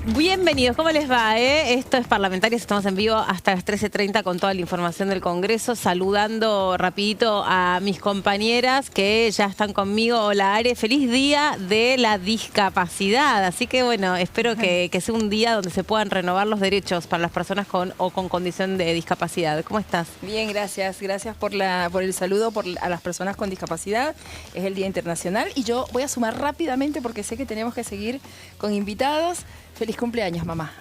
Bienvenidos, ¿cómo les va? Esto es Parlamentarios, estamos en vivo hasta las 13:30 con toda la información del Congreso, saludando rapidito a mis compañeras que ya están conmigo. Hola Are, feliz día de la discapacidad, así que bueno, espero que sea un día donde se puedan renovar los derechos para las personas con o con condición de discapacidad. ¿Cómo estás? Bien, gracias. Gracias por el saludo a las personas con discapacidad. Es el Día Internacional y yo voy a sumar rápidamente porque sé que tenemos que seguir con invitados. Feliz cumpleaños, mamá.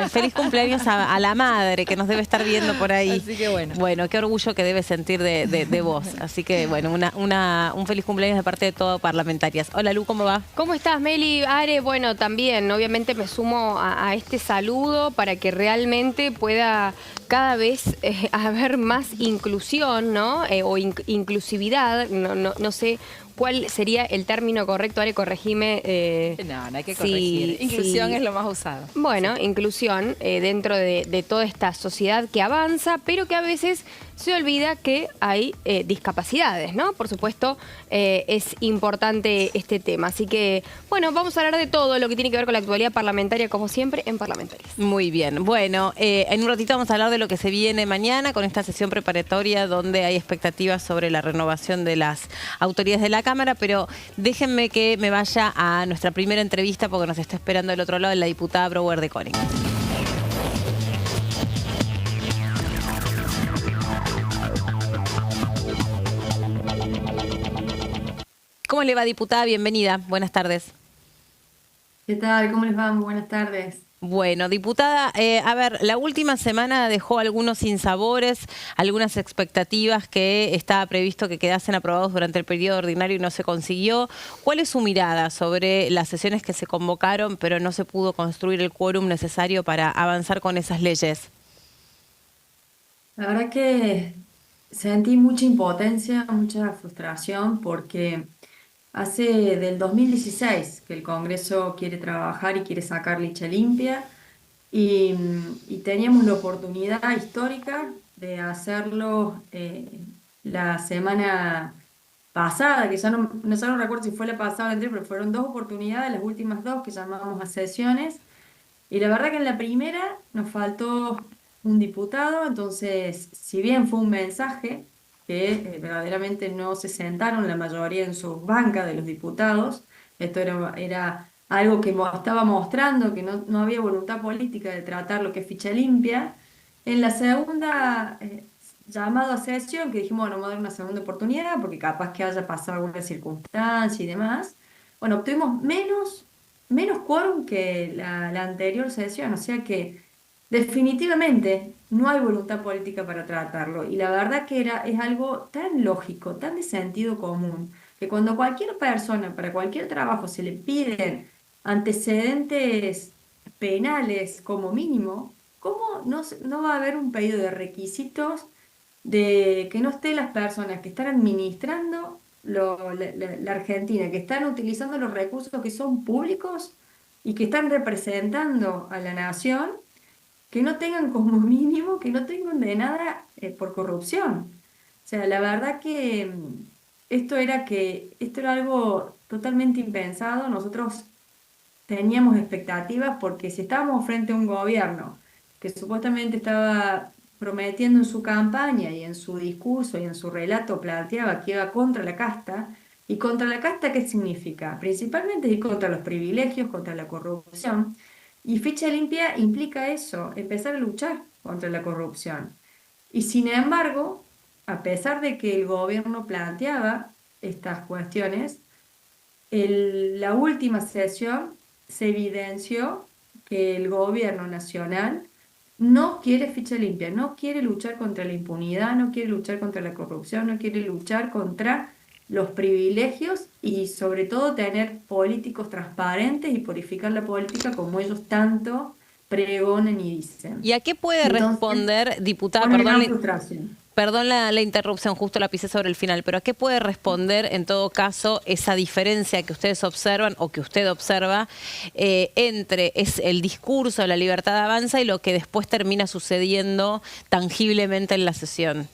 Feliz cumpleaños a la madre que nos debe estar viendo por ahí. Así que bueno. Bueno, qué orgullo que debe sentir de vos. Así que bueno, un feliz cumpleaños de parte de todo Parlamentarias. Hola Lu, ¿cómo va? ¿Cómo estás, Meli? Are, bueno, también, obviamente me sumo a este saludo para que realmente pueda cada vez haber más inclusión, ¿no? O inclusividad, no sé cuál sería el término correcto. Are, corregime. No hay que corregir. Inclusión es lo más usado. Bueno, inclusión dentro de toda esta sociedad que avanza, pero que a veces se olvida que hay discapacidades, ¿no? Por supuesto, es importante este tema. Así que, bueno, vamos a hablar de todo lo que tiene que ver con la actualidad parlamentaria, como siempre, en Parlamentarias. Muy bien. Bueno, en un ratito vamos a hablar de lo que se viene mañana con esta sesión preparatoria donde hay expectativas sobre la renovación de las autoridades de la Cámara, pero déjenme que me vaya a nuestra primera entrevista porque nos está esperando del otro lado la diputada Brouwer de Koning. ¿Cómo le va, diputada? Bienvenida. Buenas tardes. ¿Qué tal? ¿Cómo les va? Muy buenas tardes. Bueno, diputada, a ver, la última semana dejó algunos sinsabores, algunas expectativas que estaba previsto que quedasen aprobados durante el periodo ordinario y no se consiguió. ¿Cuál es su mirada sobre las sesiones que se convocaron, pero no se pudo construir el quórum necesario para avanzar con esas leyes? La verdad que sentí mucha impotencia, mucha frustración porque hace del 2016 que el Congreso quiere trabajar y quiere sacar licha limpia y teníamos la oportunidad histórica de hacerlo la semana pasada, que ya no recuerdo si fue la pasada o la anterior, pero fueron dos oportunidades, las últimas dos que llamamos a sesiones. Y la verdad que en la primera nos faltó un diputado, entonces, si bien fue un mensaje que verdaderamente no se sentaron la mayoría en sus bancas de los diputados, esto era algo que estaba mostrando que no había voluntad política de tratar lo que es ficha limpia. En la segunda llamado a sesión, que dijimos, bueno, vamos a dar una segunda oportunidad, porque capaz que haya pasado alguna circunstancia y demás, bueno, obtuvimos menos quórum que la anterior sesión, o sea que definitivamente no hay voluntad política para tratarlo. Y la verdad que es algo tan lógico, tan de sentido común, que cuando cualquier persona, para cualquier trabajo, se le piden antecedentes penales como mínimo, ¿cómo no va a haber un pedido de requisitos de que no estén las personas que están administrando la Argentina, que están utilizando los recursos que son públicos y que están representando a la nación, que no tengan como mínimo, que no tengan de nada por corrupción? O sea, la verdad que esto era algo totalmente impensado. Nosotros teníamos expectativas porque si estábamos frente a un gobierno que supuestamente estaba prometiendo en su campaña y en su discurso y en su relato planteaba que iba contra la casta, ¿y contra la casta qué significa? Principalmente ir contra los privilegios, contra la corrupción, y ficha limpia implica eso, empezar a luchar contra la corrupción. Y sin embargo, a pesar de que el gobierno planteaba estas cuestiones, la última sesión se evidenció que el gobierno nacional no quiere ficha limpia, no quiere luchar contra la impunidad, no quiere luchar contra la corrupción, no quiere luchar contra los privilegios y sobre todo tener políticos transparentes y purificar la política como ellos tanto pregonan y dicen. ¿Y a qué puede responder, diputada? Una gran frustración. Perdón la interrupción, justo la pisé sobre el final, pero ¿a qué puede responder en todo caso esa diferencia que ustedes observan o que usted observa entre el discurso de la libertad avanza y lo que después termina sucediendo tangiblemente en la sesión?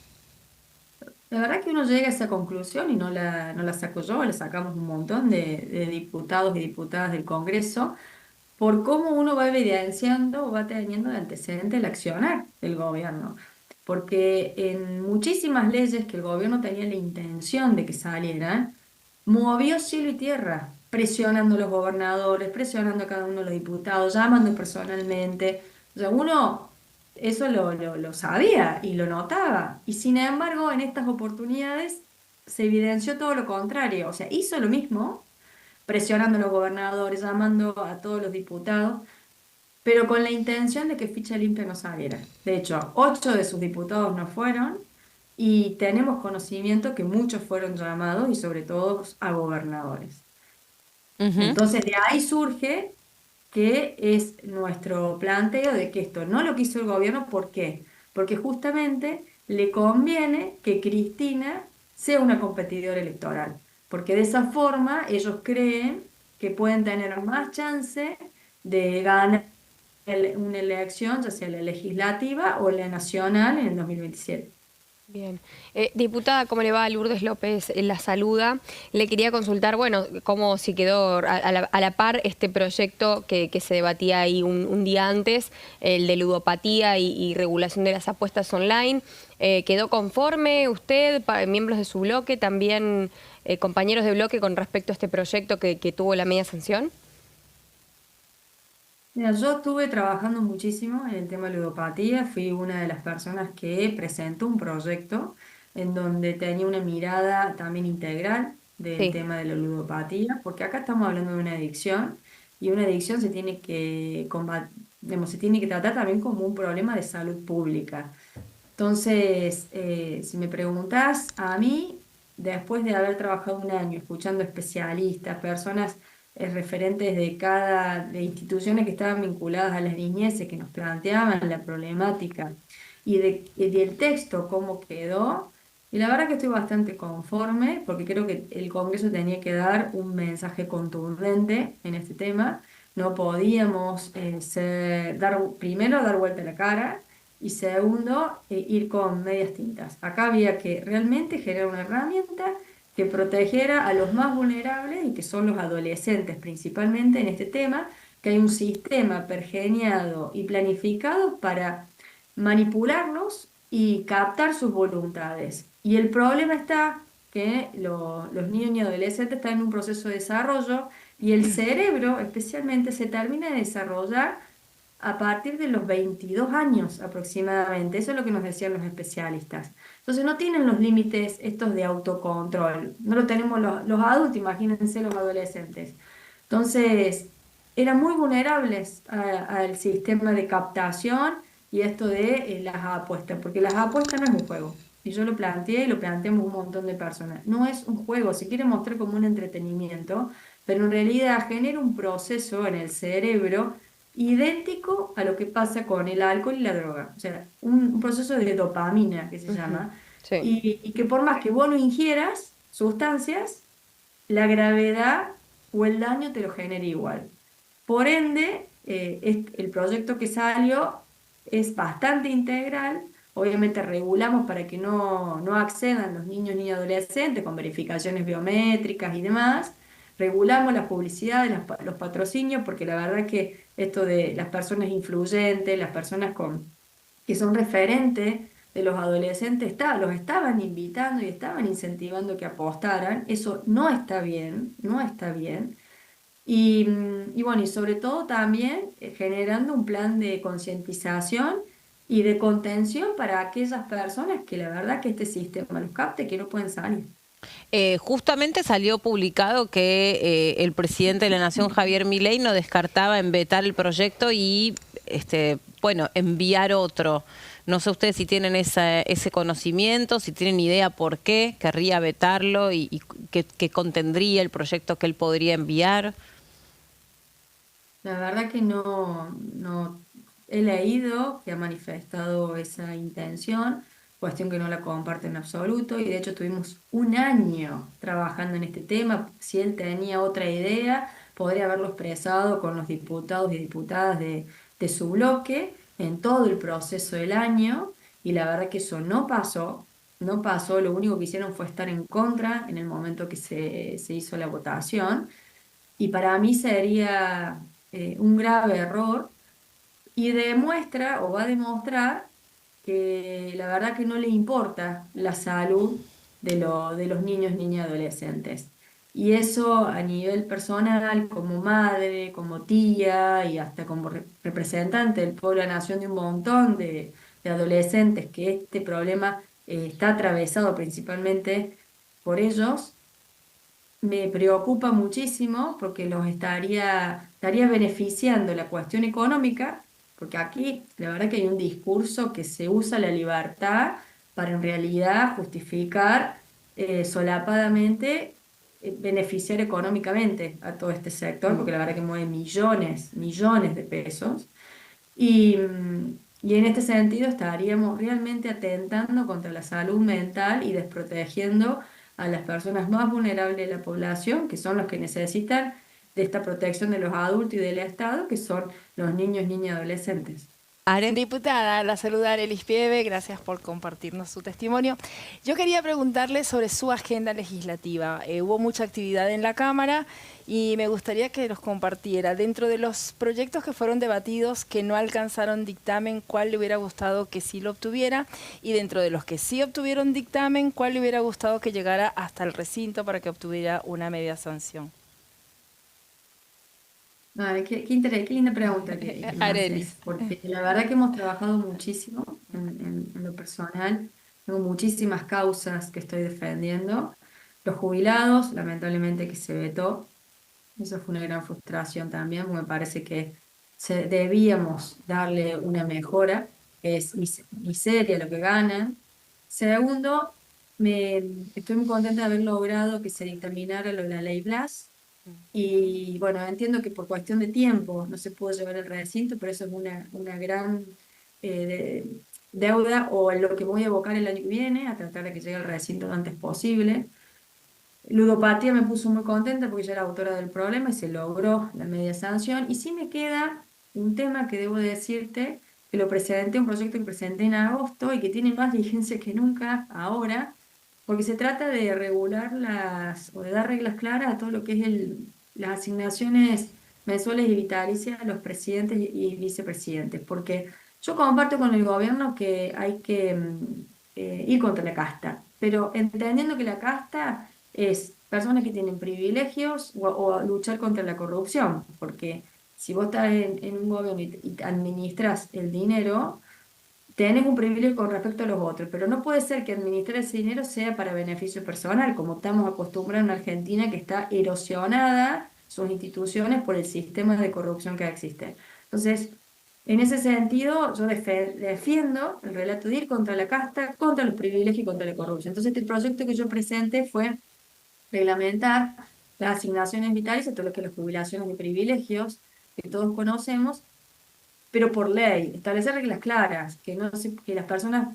La verdad que uno llega a esa conclusión y no la saco yo, la sacamos un montón de diputados y diputadas del Congreso, por cómo uno va evidenciando o va teniendo de antecedente el accionar del gobierno. Porque en muchísimas leyes que el gobierno tenía la intención de que salieran, movió cielo y tierra, presionando a los gobernadores, presionando a cada uno de los diputados, llamando personalmente. O sea, uno eso lo sabía y lo notaba. Y sin embargo, en estas oportunidades se evidenció todo lo contrario. O sea, hizo lo mismo, presionando a los gobernadores, llamando a todos los diputados, pero con la intención de que ficha limpia no saliera. De hecho, 8 de sus diputados no fueron y tenemos conocimiento que muchos fueron llamados y sobre todo a gobernadores. Ujú. Entonces de ahí surge que es nuestro planteo de que esto no lo quiso el gobierno. ¿Por qué? Porque justamente le conviene que Cristina sea una competidora electoral, porque de esa forma ellos creen que pueden tener más chance de ganar una elección, ya sea la legislativa o la nacional en el 2027. Bien. Diputada, ¿cómo le va? Lourdes López la saluda. Le quería consultar, bueno, cómo si quedó a la par este proyecto que se debatía ahí un día antes, el de ludopatía y regulación de las apuestas online. ¿Quedó conforme usted, miembros de su bloque, también compañeros de bloque con respecto a este proyecto que tuvo la media sanción? Mira, yo estuve trabajando muchísimo en el tema de ludopatía, fui una de las personas que presentó un proyecto en donde tenía una mirada también integral del Sí. tema de la ludopatía, porque acá estamos hablando de una adicción y una adicción se tiene que se tiene que tratar también como un problema de salud pública. Entonces, si me preguntás a mí, después de haber trabajado un año escuchando especialistas, personas referentes de instituciones que estaban vinculadas a las niñeces, que nos planteaban la problemática y del texto, cómo quedó, y la verdad que estoy bastante conforme, porque creo que el Congreso tenía que dar un mensaje contundente en este tema. No podíamos primero dar vuelta a la cara y segundo, ir con medias tintas. Acá había que realmente generar una herramienta que protegiera a los más vulnerables y que son los adolescentes principalmente en este tema, que hay un sistema pergeñado y planificado para manipularlos y captar sus voluntades. Y el problema está que los niños y adolescentes están en un proceso de desarrollo y el cerebro especialmente se termina de desarrollar a partir de los 22 años aproximadamente. Eso es lo que nos decían los especialistas. Entonces no tienen los límites estos de autocontrol. No lo tenemos los adultos, imagínense los adolescentes. Entonces eran muy vulnerables al sistema de captación y esto de las apuestas, porque las apuestas no es un juego. Y yo lo planteé y lo planteamos un montón de personas. No es un juego, se quiere mostrar como un entretenimiento, pero en realidad genera un proceso en el cerebro idéntico a lo que pasa con el alcohol y la droga. O sea, un proceso de dopamina que se Ujú. llama, Sí. y que por más que vos no ingieras sustancias, la gravedad o el daño te lo genera igual. Por ende, el proyecto que salió es bastante integral. Obviamente regulamos para que no accedan los niños ni adolescentes con verificaciones biométricas y demás. Regulamos las publicidades, los patrocinios, porque la verdad que esto de las personas influyentes, las personas que son referentes de los adolescentes, los estaban invitando y estaban incentivando que apostaran. Eso no está bien, no está bien. Y bueno, y sobre todo también generando un plan de concientización y de contención para aquellas personas que la verdad que este sistema los capte, que no pueden salir. Justamente salió publicado que el presidente de la Nación, Javier Milei, no descartaba en vetar el proyecto y, bueno, enviar otro. No sé ustedes si tienen ese conocimiento, si tienen idea por qué querría vetarlo y qué contendría el proyecto que él podría enviar. La verdad que no he leído que ha manifestado esa intención, cuestión que no la comparte en absoluto, y de hecho tuvimos un año trabajando en este tema. Si él tenía otra idea, podría haberlo expresado con los diputados y diputadas de su bloque en todo el proceso del año, y la verdad que eso no pasó. No pasó, lo único que hicieron fue estar en contra en el momento que se hizo la votación. Y para mí sería un grave error y demuestra o va a demostrar que la verdad que no le importa la salud de los niños, niñas y adolescentes. Y eso a nivel personal, como madre, como tía y hasta como representante del pueblo de la nación de un montón de adolescentes que este problema está atravesado principalmente por ellos, me preocupa muchísimo porque estaría beneficiando la cuestión económica, porque aquí la verdad que hay un discurso que se usa la libertad para en realidad justificar solapadamente beneficiar económicamente a todo este sector, porque la verdad que mueve millones, millones de pesos. Y en este sentido estaríamos realmente atentando contra la salud mental y desprotegiendo a las personas más vulnerables de la población, que son los que necesitan de esta protección de los adultos y del Estado, que son los niños, niñas y adolescentes. Are. Diputada, la saluda Arelis Pieve, gracias por compartirnos su testimonio. Yo quería preguntarle sobre su agenda legislativa. Hubo mucha actividad en la Cámara y me gustaría que nos compartiera, dentro de los proyectos que fueron debatidos que no alcanzaron dictamen, cuál le hubiera gustado que sí lo obtuviera, y dentro de los que sí obtuvieron dictamen, cuál le hubiera gustado que llegara hasta el recinto para que obtuviera una media sanción. Vale, qué linda pregunta que me Arelis. haces, porque la verdad que hemos trabajado muchísimo en lo personal, tengo muchísimas causas que estoy defendiendo. Los jubilados, lamentablemente que se vetó, eso fue una gran frustración también, porque me parece que debíamos darle una mejora, que es miseria lo que ganan. Segundo, estoy muy contenta de haber logrado que se dictaminara lo de la ley Blas. Y bueno, entiendo que por cuestión de tiempo no se pudo llevar al recinto, pero eso es una gran deuda o en lo que voy a evocar el año que viene, a tratar de que llegue al recinto lo antes posible. Ludopatía me puso muy contenta porque ya era autora del problema y se logró la media sanción. Y sí me queda un tema que debo decirte, que lo presenté, un proyecto que presenté en agosto y que tiene más vigencia que nunca ahora, porque se trata de regular o de dar reglas claras a todo lo que es las asignaciones mensuales y vitalicias a los presidentes y vicepresidentes, porque yo comparto con el gobierno que hay que ir contra la casta, pero entendiendo que la casta es personas que tienen privilegios o luchar contra la corrupción, porque si vos estás en un gobierno y administras el dinero, tenés un privilegio con respecto a los otros, pero no puede ser que administrar ese dinero sea para beneficio personal, como estamos acostumbrados en Argentina, que está erosionada sus instituciones por el sistema de corrupción que existe. Entonces, en ese sentido, yo defiendo el relato de ir contra la casta, contra los privilegios y contra la corrupción. Entonces, este proyecto que yo presenté fue reglamentar las asignaciones vitales, todo lo que es las jubilaciones de privilegios que todos conocemos, pero por ley, establecer reglas claras, que las personas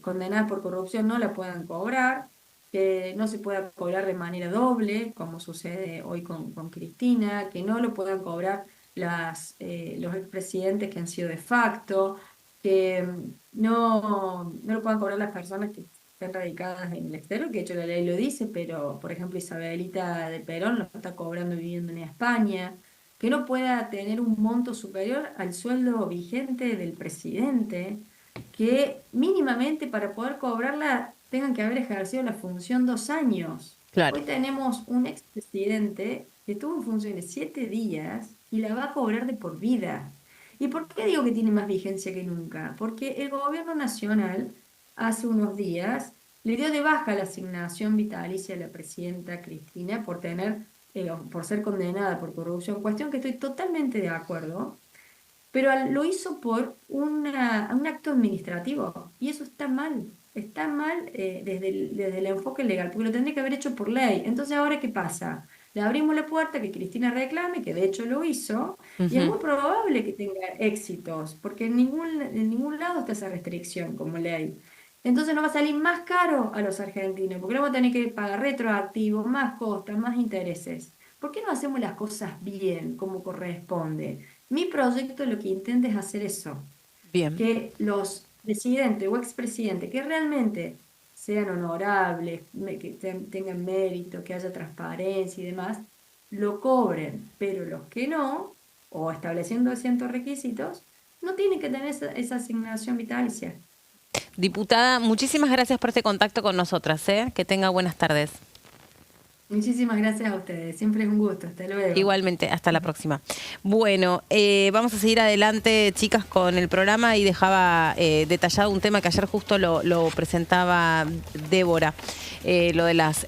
condenadas por corrupción no la puedan cobrar, que no se pueda cobrar de manera doble, como sucede hoy con Cristina, que no lo puedan cobrar los expresidentes que han sido de facto, que no lo puedan cobrar las personas que están radicadas en el exterior, que de hecho la ley lo dice, pero por ejemplo Isabelita de Perón lo está cobrando viviendo en España, que no pueda tener un monto superior al sueldo vigente del presidente, que mínimamente para poder cobrarla tengan que haber ejercido la función 2 años. Claro. Hoy tenemos un expresidente que estuvo en funciones 7 días y la va a cobrar de por vida. ¿Y por qué digo que tiene más vigencia que nunca? Porque el gobierno nacional hace unos días le dio de baja la asignación vitalicia a la presidenta Cristina por ser condenada por corrupción, cuestión que estoy totalmente de acuerdo, pero lo hizo por un acto administrativo y eso está mal desde el enfoque legal, porque lo tendría que haber hecho por ley. Entonces, ¿ahora qué pasa? Le abrimos la puerta que Cristina reclame, que de hecho lo hizo, y es Ujú. muy probable que tenga éxitos, porque en ningún lado está esa restricción como ley. Entonces nos va a salir más caro a los argentinos, porque vamos a tener que pagar retroactivo, más costas, más intereses. ¿Por qué no hacemos las cosas bien, como corresponde? Mi proyecto lo que intenta es hacer eso, Bien. que los presidentes o expresidentes que realmente sean honorables, que tengan mérito, que haya transparencia y demás, lo cobren, pero los que no, o estableciendo ciertos requisitos, no tiene que tener esa asignación vitalicia. Diputada, muchísimas gracias por este contacto con nosotras, ¿eh? Que tenga buenas tardes. Muchísimas gracias a ustedes, siempre es un gusto, hasta luego. Igualmente, hasta la próxima. Bueno, vamos a seguir adelante, chicas, con el programa y dejaba detallado un tema que ayer justo lo presentaba Débora, lo de las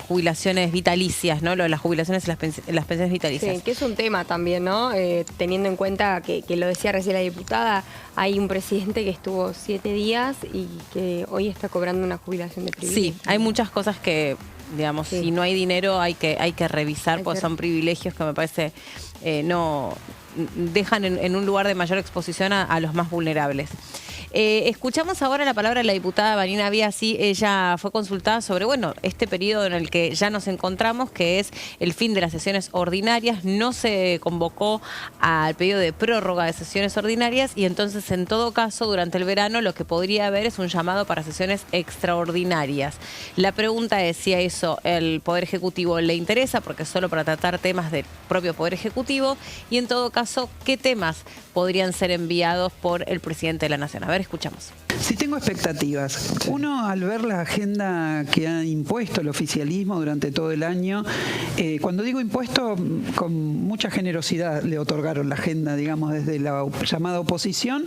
jubilaciones vitalicias, ¿no? Lo de las jubilaciones y las pensiones vitalicias. Sí, que es un tema también, ¿no? Teniendo en cuenta que lo decía recién la diputada, hay un presidente que estuvo 7 días y que hoy está cobrando una jubilación de privilegio. Sí, hay muchas cosas que, digamos, Sí. si no hay dinero hay que revisar, porque son privilegios que me parece no dejan en un lugar de mayor exposición a los más vulnerables. Escuchamos ahora la palabra de la diputada Vanina Biasi. Ella fue consultada sobre, bueno, este periodo en el que ya nos encontramos, que es el fin de las sesiones ordinarias. No se convocó al pedido de prórroga de sesiones ordinarias y entonces, en todo caso, durante el verano lo que podría haber es un llamado para sesiones extraordinarias. La pregunta es si a eso el Poder Ejecutivo le interesa, porque es solo para tratar temas del propio Poder Ejecutivo, y en todo caso, ¿qué temas podrían ser enviados por el presidente de la Nación? A ver, escuchamos. Sí, tengo expectativas. Uno, al ver la agenda que ha impuesto el oficialismo durante todo el año, cuando digo impuesto, con mucha generosidad le otorgaron la agenda, digamos, desde la llamada oposición.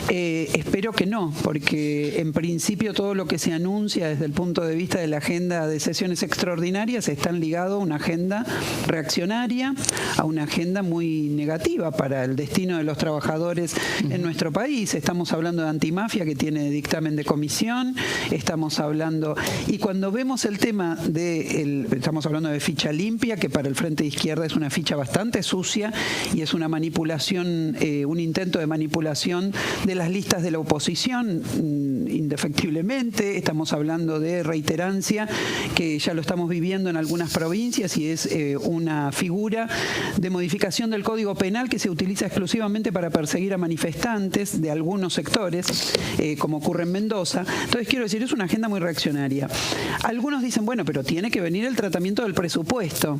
Espero que no, porque en principio todo lo que se anuncia desde el punto de vista de la agenda de sesiones extraordinarias están ligado a una agenda reaccionaria, a una agenda muy negativa para el destino de los trabajadores en nuestro país. Estamos hablando de antimafia, que tiene dictamen de comisión, estamos hablando, y cuando vemos el tema estamos hablando de ficha limpia, que para el Frente de Izquierda es una ficha bastante sucia y es una manipulación, un intento de manipulación de las listas de la oposición, indefectiblemente. Estamos hablando de reiterancia, que ya lo estamos viviendo en algunas provincias, y es una figura de modificación del Código Penal que se utiliza exclusivamente para perseguir a manifestantes de algunos sectores, como ocurre en Mendoza. Entonces, quiero decir, es una agenda muy reaccionaria. Algunos dicen, bueno, pero tiene que venir el tratamiento del presupuesto.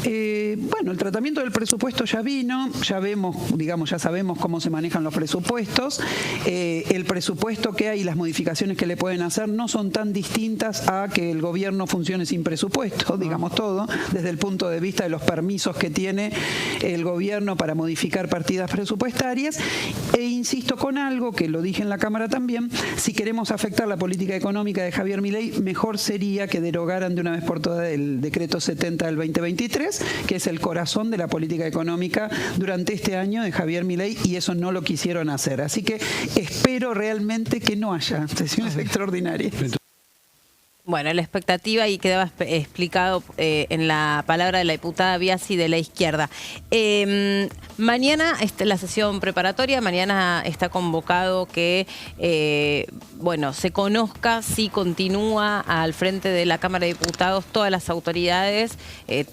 Bueno, el tratamiento del presupuesto ya vino, ya vemos, digamos, ya sabemos cómo se manejan los presupuestos. El presupuesto que hay y las modificaciones que le pueden hacer no son tan distintas a que el gobierno funcione sin presupuesto, digamos todo, desde el punto de vista de los permisos que tiene el gobierno para modificar partidas presupuestarias. E insisto con algo que lo dije en la Cámara también: si queremos afectar la política económica de Javier Milei, mejor sería que derogaran de una vez por todas el decreto 70 del 2023, que es el corazón de la política económica durante este año de Javier Milei, y eso no lo quisieron hacer. Así que espero realmente que no haya sesiones extraordinarias. Bueno, la expectativa, y quedaba explicado en la palabra de la diputada Biasi de la izquierda. Mañana la sesión preparatoria, mañana está convocado que se conozca si continúa al frente de la Cámara de Diputados todas las autoridades,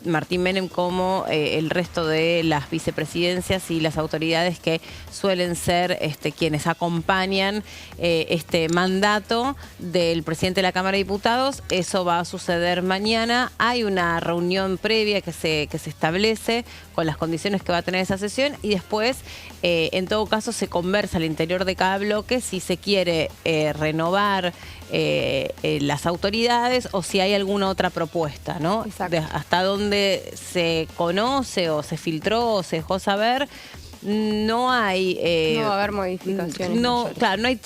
Martín Menem como el resto de las vicepresidencias y las autoridades que suelen ser quienes acompañan este mandato del presidente de la Cámara de Diputados. Eso va a suceder mañana. Hay una reunión previa que se establece con las condiciones que va a tener esa sesión, y después, en todo caso, se conversa al interior de cada bloque si se quiere renovar las autoridades o si hay alguna otra propuesta, ¿no? Hasta donde se conoce o se filtró o se dejó saber, no hay... no va a haber modificaciones. No, claro, no hay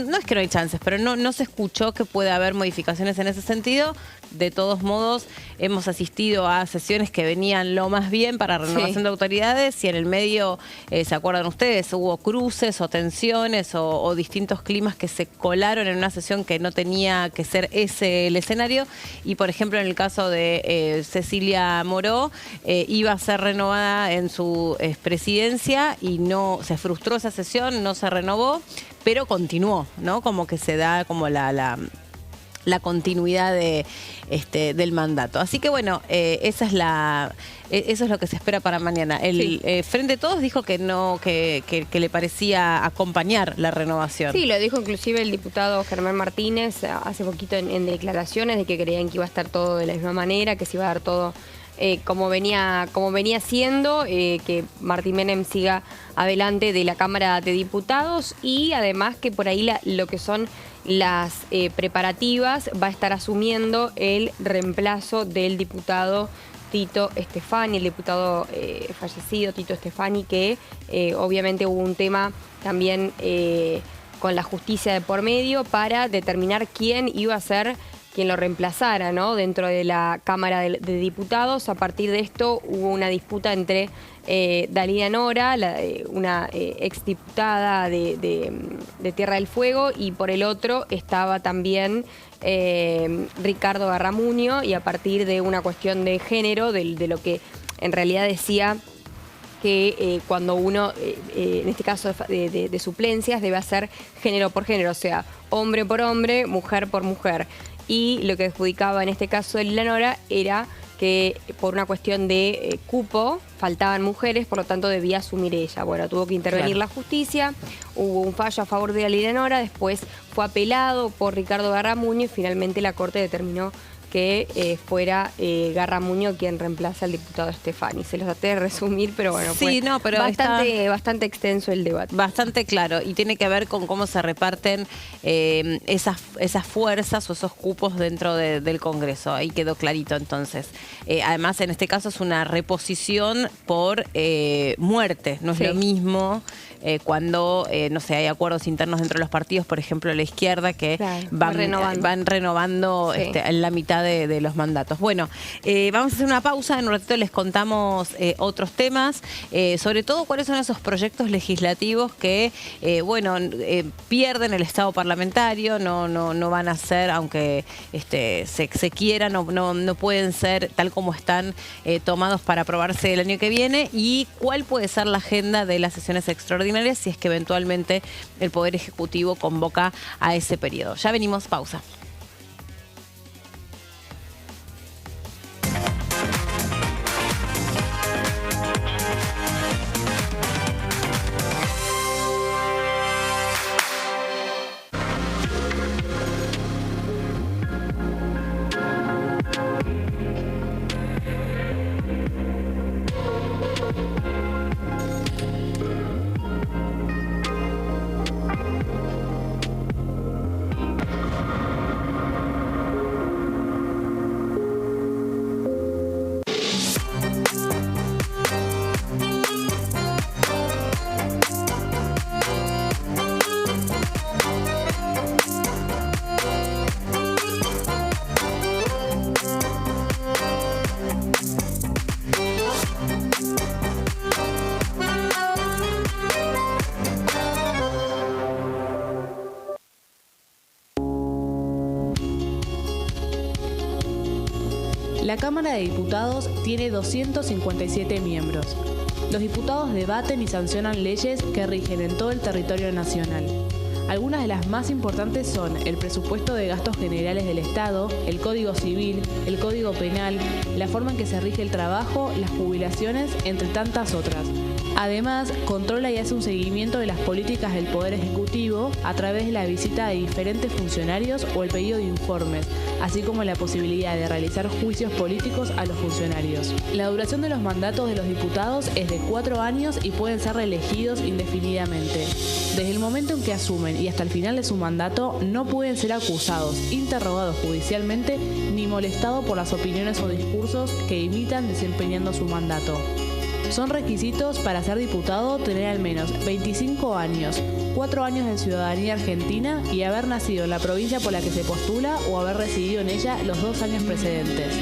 no es que no hay chances, pero no se escuchó que pueda haber modificaciones en ese sentido. De todos modos, hemos asistido a sesiones que venían lo más bien para renovación de autoridades, y en el medio, ¿se acuerdan ustedes? Hubo cruces o tensiones o distintos climas que se colaron en una sesión que no tenía que ser ese el escenario. Y, por ejemplo, en el caso de Cecilia Moró, iba a ser renovada en su presidencia y no se frustró esa sesión, no se renovó, pero continuó, ¿no? Como que se da como la continuidad del mandato. Así que bueno, eso es lo que se espera para mañana. El Frente de Todos dijo que no, que le parecía acompañar la renovación. Sí, lo dijo inclusive el diputado Germán Martínez hace poquito en declaraciones, de que creían que iba a estar todo de la misma manera, que se iba a dar todo como venía siendo, que Martín Menem siga adelante de la Cámara de Diputados, y además que por ahí lo que son las preparativas va a estar asumiendo el reemplazo del diputado Tito Stefani, el diputado fallecido Tito Stefani, que obviamente hubo un tema también con la justicia de por medio para determinar quién iba a ser quien lo reemplazara, ¿no?, dentro de la Cámara de Diputados. A partir de esto hubo una disputa entre Dalila Nora, una exdiputada de Tierra del Fuego, y por el otro estaba también Ricardo Garramuño, y a partir de una cuestión de género, de lo que en realidad decía que cuando uno, en este caso de suplencias, debe hacer género por género, o sea, hombre por hombre, mujer por mujer. Y lo que adjudicaba en este caso de Dalila Nora era que por una cuestión de cupo faltaban mujeres, por lo tanto debía asumir ella. Bueno, tuvo que intervenir la justicia, hubo un fallo a favor de Dalila Nora, después fue apelado por Ricardo Garramuño y finalmente la Corte determinó que fuera Garramuño quien reemplaza al diputado Stefani. Se los traté de resumir, pero bueno, sí, fue pero bastante extenso el debate. Bastante claro, y tiene que ver con cómo se reparten esas fuerzas o esos cupos dentro del Congreso. Ahí quedó clarito entonces. Además, en este caso es una reposición por muerte, no es lo mismo cuando, no sé, hay acuerdos internos dentro de los partidos, por ejemplo, la izquierda, que van renovando en la mitad de los mandatos. Bueno, vamos a hacer una pausa, en un ratito les contamos otros temas, sobre todo cuáles son esos proyectos legislativos que, pierden el estado parlamentario, no van a ser, aunque se quieran, no pueden ser tal como están tomados para aprobarse el año que viene, y cuál puede ser la agenda de las sesiones extraordinarias si es que eventualmente el Poder Ejecutivo convoca a ese periodo. Ya venimos, pausa. La Cámara de Diputados tiene 257 miembros. Los diputados debaten y sancionan leyes que rigen en todo el territorio nacional. Algunas de las más importantes son el presupuesto de gastos generales del Estado, el Código Civil, el Código Penal, la forma en que se rige el trabajo, las jubilaciones, entre tantas otras. Además, controla y hace un seguimiento de las políticas del Poder Ejecutivo a través de la visita de diferentes funcionarios o el pedido de informes, así como la posibilidad de realizar juicios políticos a los funcionarios. La duración de los mandatos de los diputados es de 4 años y pueden ser reelegidos indefinidamente. Desde el momento en que asumen y hasta el final de su mandato, no pueden ser acusados, interrogados judicialmente, ni molestados por las opiniones o discursos que imitan desempeñando su mandato. Son requisitos para ser diputado tener al menos 25 años, 4 años de ciudadanía argentina y haber nacido en la provincia por la que se postula o haber residido en ella los 2 años precedentes.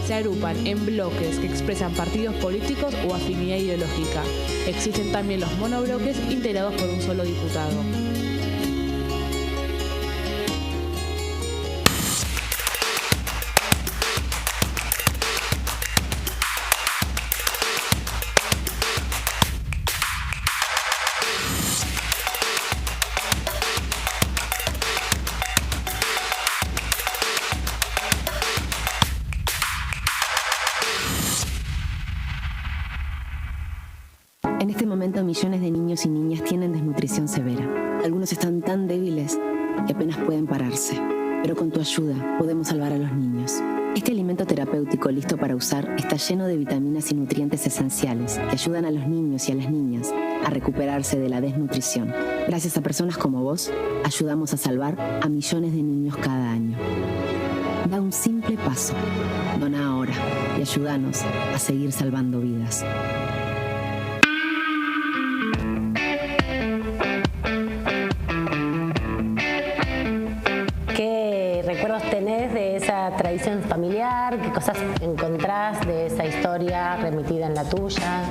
Se agrupan en bloques que expresan partidos políticos o afinidad ideológica. Existen también los monobloques integrados por un solo diputado. En este momento millones de niños y niñas tienen desnutrición severa. Algunos están tan débiles que apenas pueden pararse. Pero con tu ayuda podemos salvar a los niños. Este alimento terapéutico listo para usar está lleno de vitaminas y nutrientes esenciales que ayudan a los niños y a las niñas a recuperarse de la desnutrición. Gracias a personas como vos, ayudamos a salvar a millones de niños cada año. Da un simple paso. Dona ahora y ayúdanos a seguir salvando vidas. ¿Qué recuerdos tenés de esa tradición familiar? ¿Qué cosas encontrás de esa historia remitida en la tuya?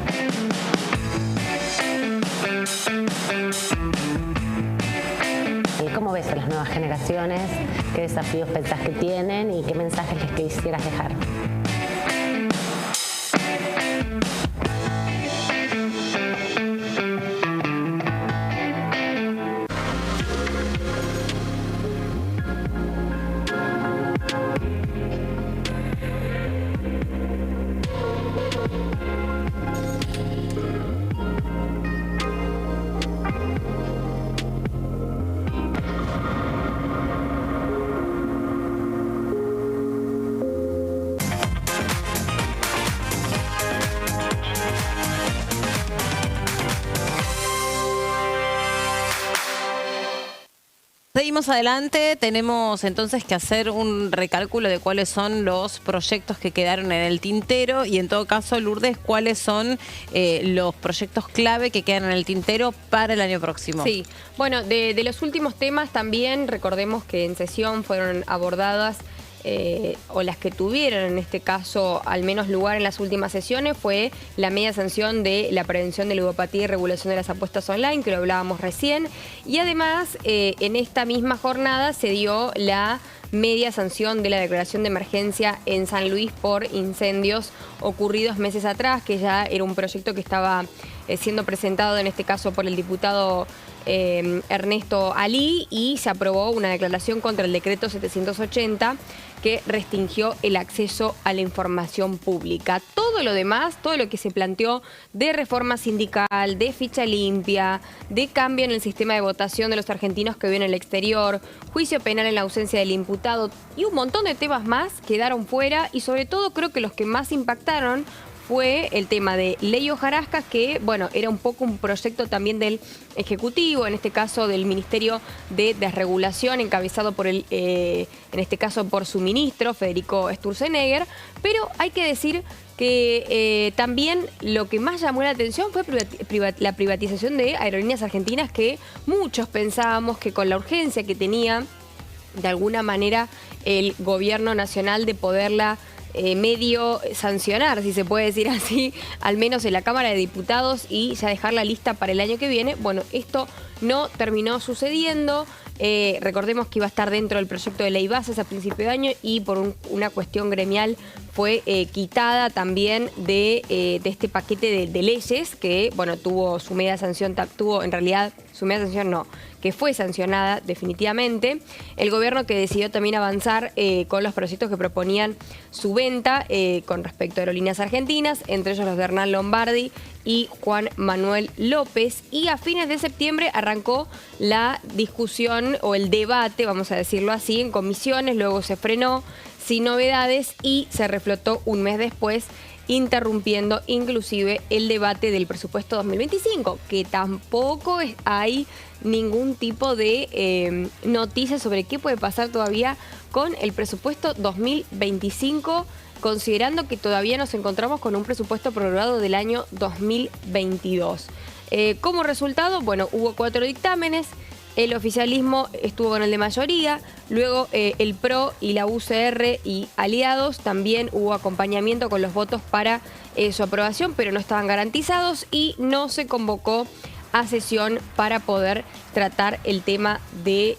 ¿Cómo ves a las nuevas generaciones? ¿Qué desafíos pensás que tienen y qué mensajes les quisieras dejar? Seguimos adelante, tenemos entonces que hacer un recálculo de cuáles son los proyectos que quedaron en el tintero y en todo caso, Lourdes, cuáles son los proyectos clave que quedan en el tintero para el año próximo. Sí, bueno, de los últimos temas también recordemos que en sesión fueron abordadas o las que tuvieron en este caso al menos lugar en las últimas sesiones fue la media sanción de la prevención de ludopatía y regulación de las apuestas online, que lo hablábamos recién, y además en esta misma jornada se dio la media sanción de la declaración de emergencia en San Luis por incendios ocurridos meses atrás, que ya era un proyecto que estaba siendo presentado en este caso por el diputado Ernesto Alí, y se aprobó una declaración contra el decreto 780 que restringió el acceso a la información pública. Todo lo demás, todo lo que se planteó de reforma sindical, de ficha limpia, de cambio en el sistema de votación de los argentinos que viven en el exterior, juicio penal en la ausencia del imputado y un montón de temas más quedaron fuera, y sobre todo creo que los que más impactaron fue el tema de Ley Hojarasca, que, bueno, era un poco un proyecto también del Ejecutivo, en este caso del Ministerio de Desregulación, encabezado por en este caso por su ministro, Federico Sturzenegger, pero hay que decir que también lo que más llamó la atención fue la privatización de Aerolíneas Argentinas, que muchos pensábamos que con la urgencia que tenía, de alguna manera, el gobierno nacional de poderla medio sancionar, si se puede decir así, al menos en la Cámara de Diputados, y ya dejarla lista para el año que viene. Bueno, esto no terminó sucediendo. Recordemos que iba a estar dentro del proyecto de ley bases a principio de año y por una cuestión gremial fue quitada también de este paquete de leyes que, bueno, tuvo su media sanción, que fue sancionada definitivamente. El gobierno que decidió también avanzar con los proyectos que proponían su venta con respecto a Aerolíneas Argentinas, entre ellos los de Hernán Lombardi y Juan Manuel López, y a fines de septiembre arrancó la discusión o el debate, vamos a decirlo así, en comisiones, luego se frenó sin novedades y se reflotó un mes después, interrumpiendo inclusive el debate del presupuesto 2025, que tampoco hay ningún tipo de noticias sobre qué puede pasar todavía con el presupuesto 2025, considerando que todavía nos encontramos con un presupuesto prorrogado del año 2022. Como resultado, bueno, hubo 4 dictámenes. El oficialismo estuvo con el de mayoría, luego el PRO y la UCR y aliados también hubo acompañamiento con los votos para su aprobación, pero no estaban garantizados y no se convocó a sesión para poder tratar el tema de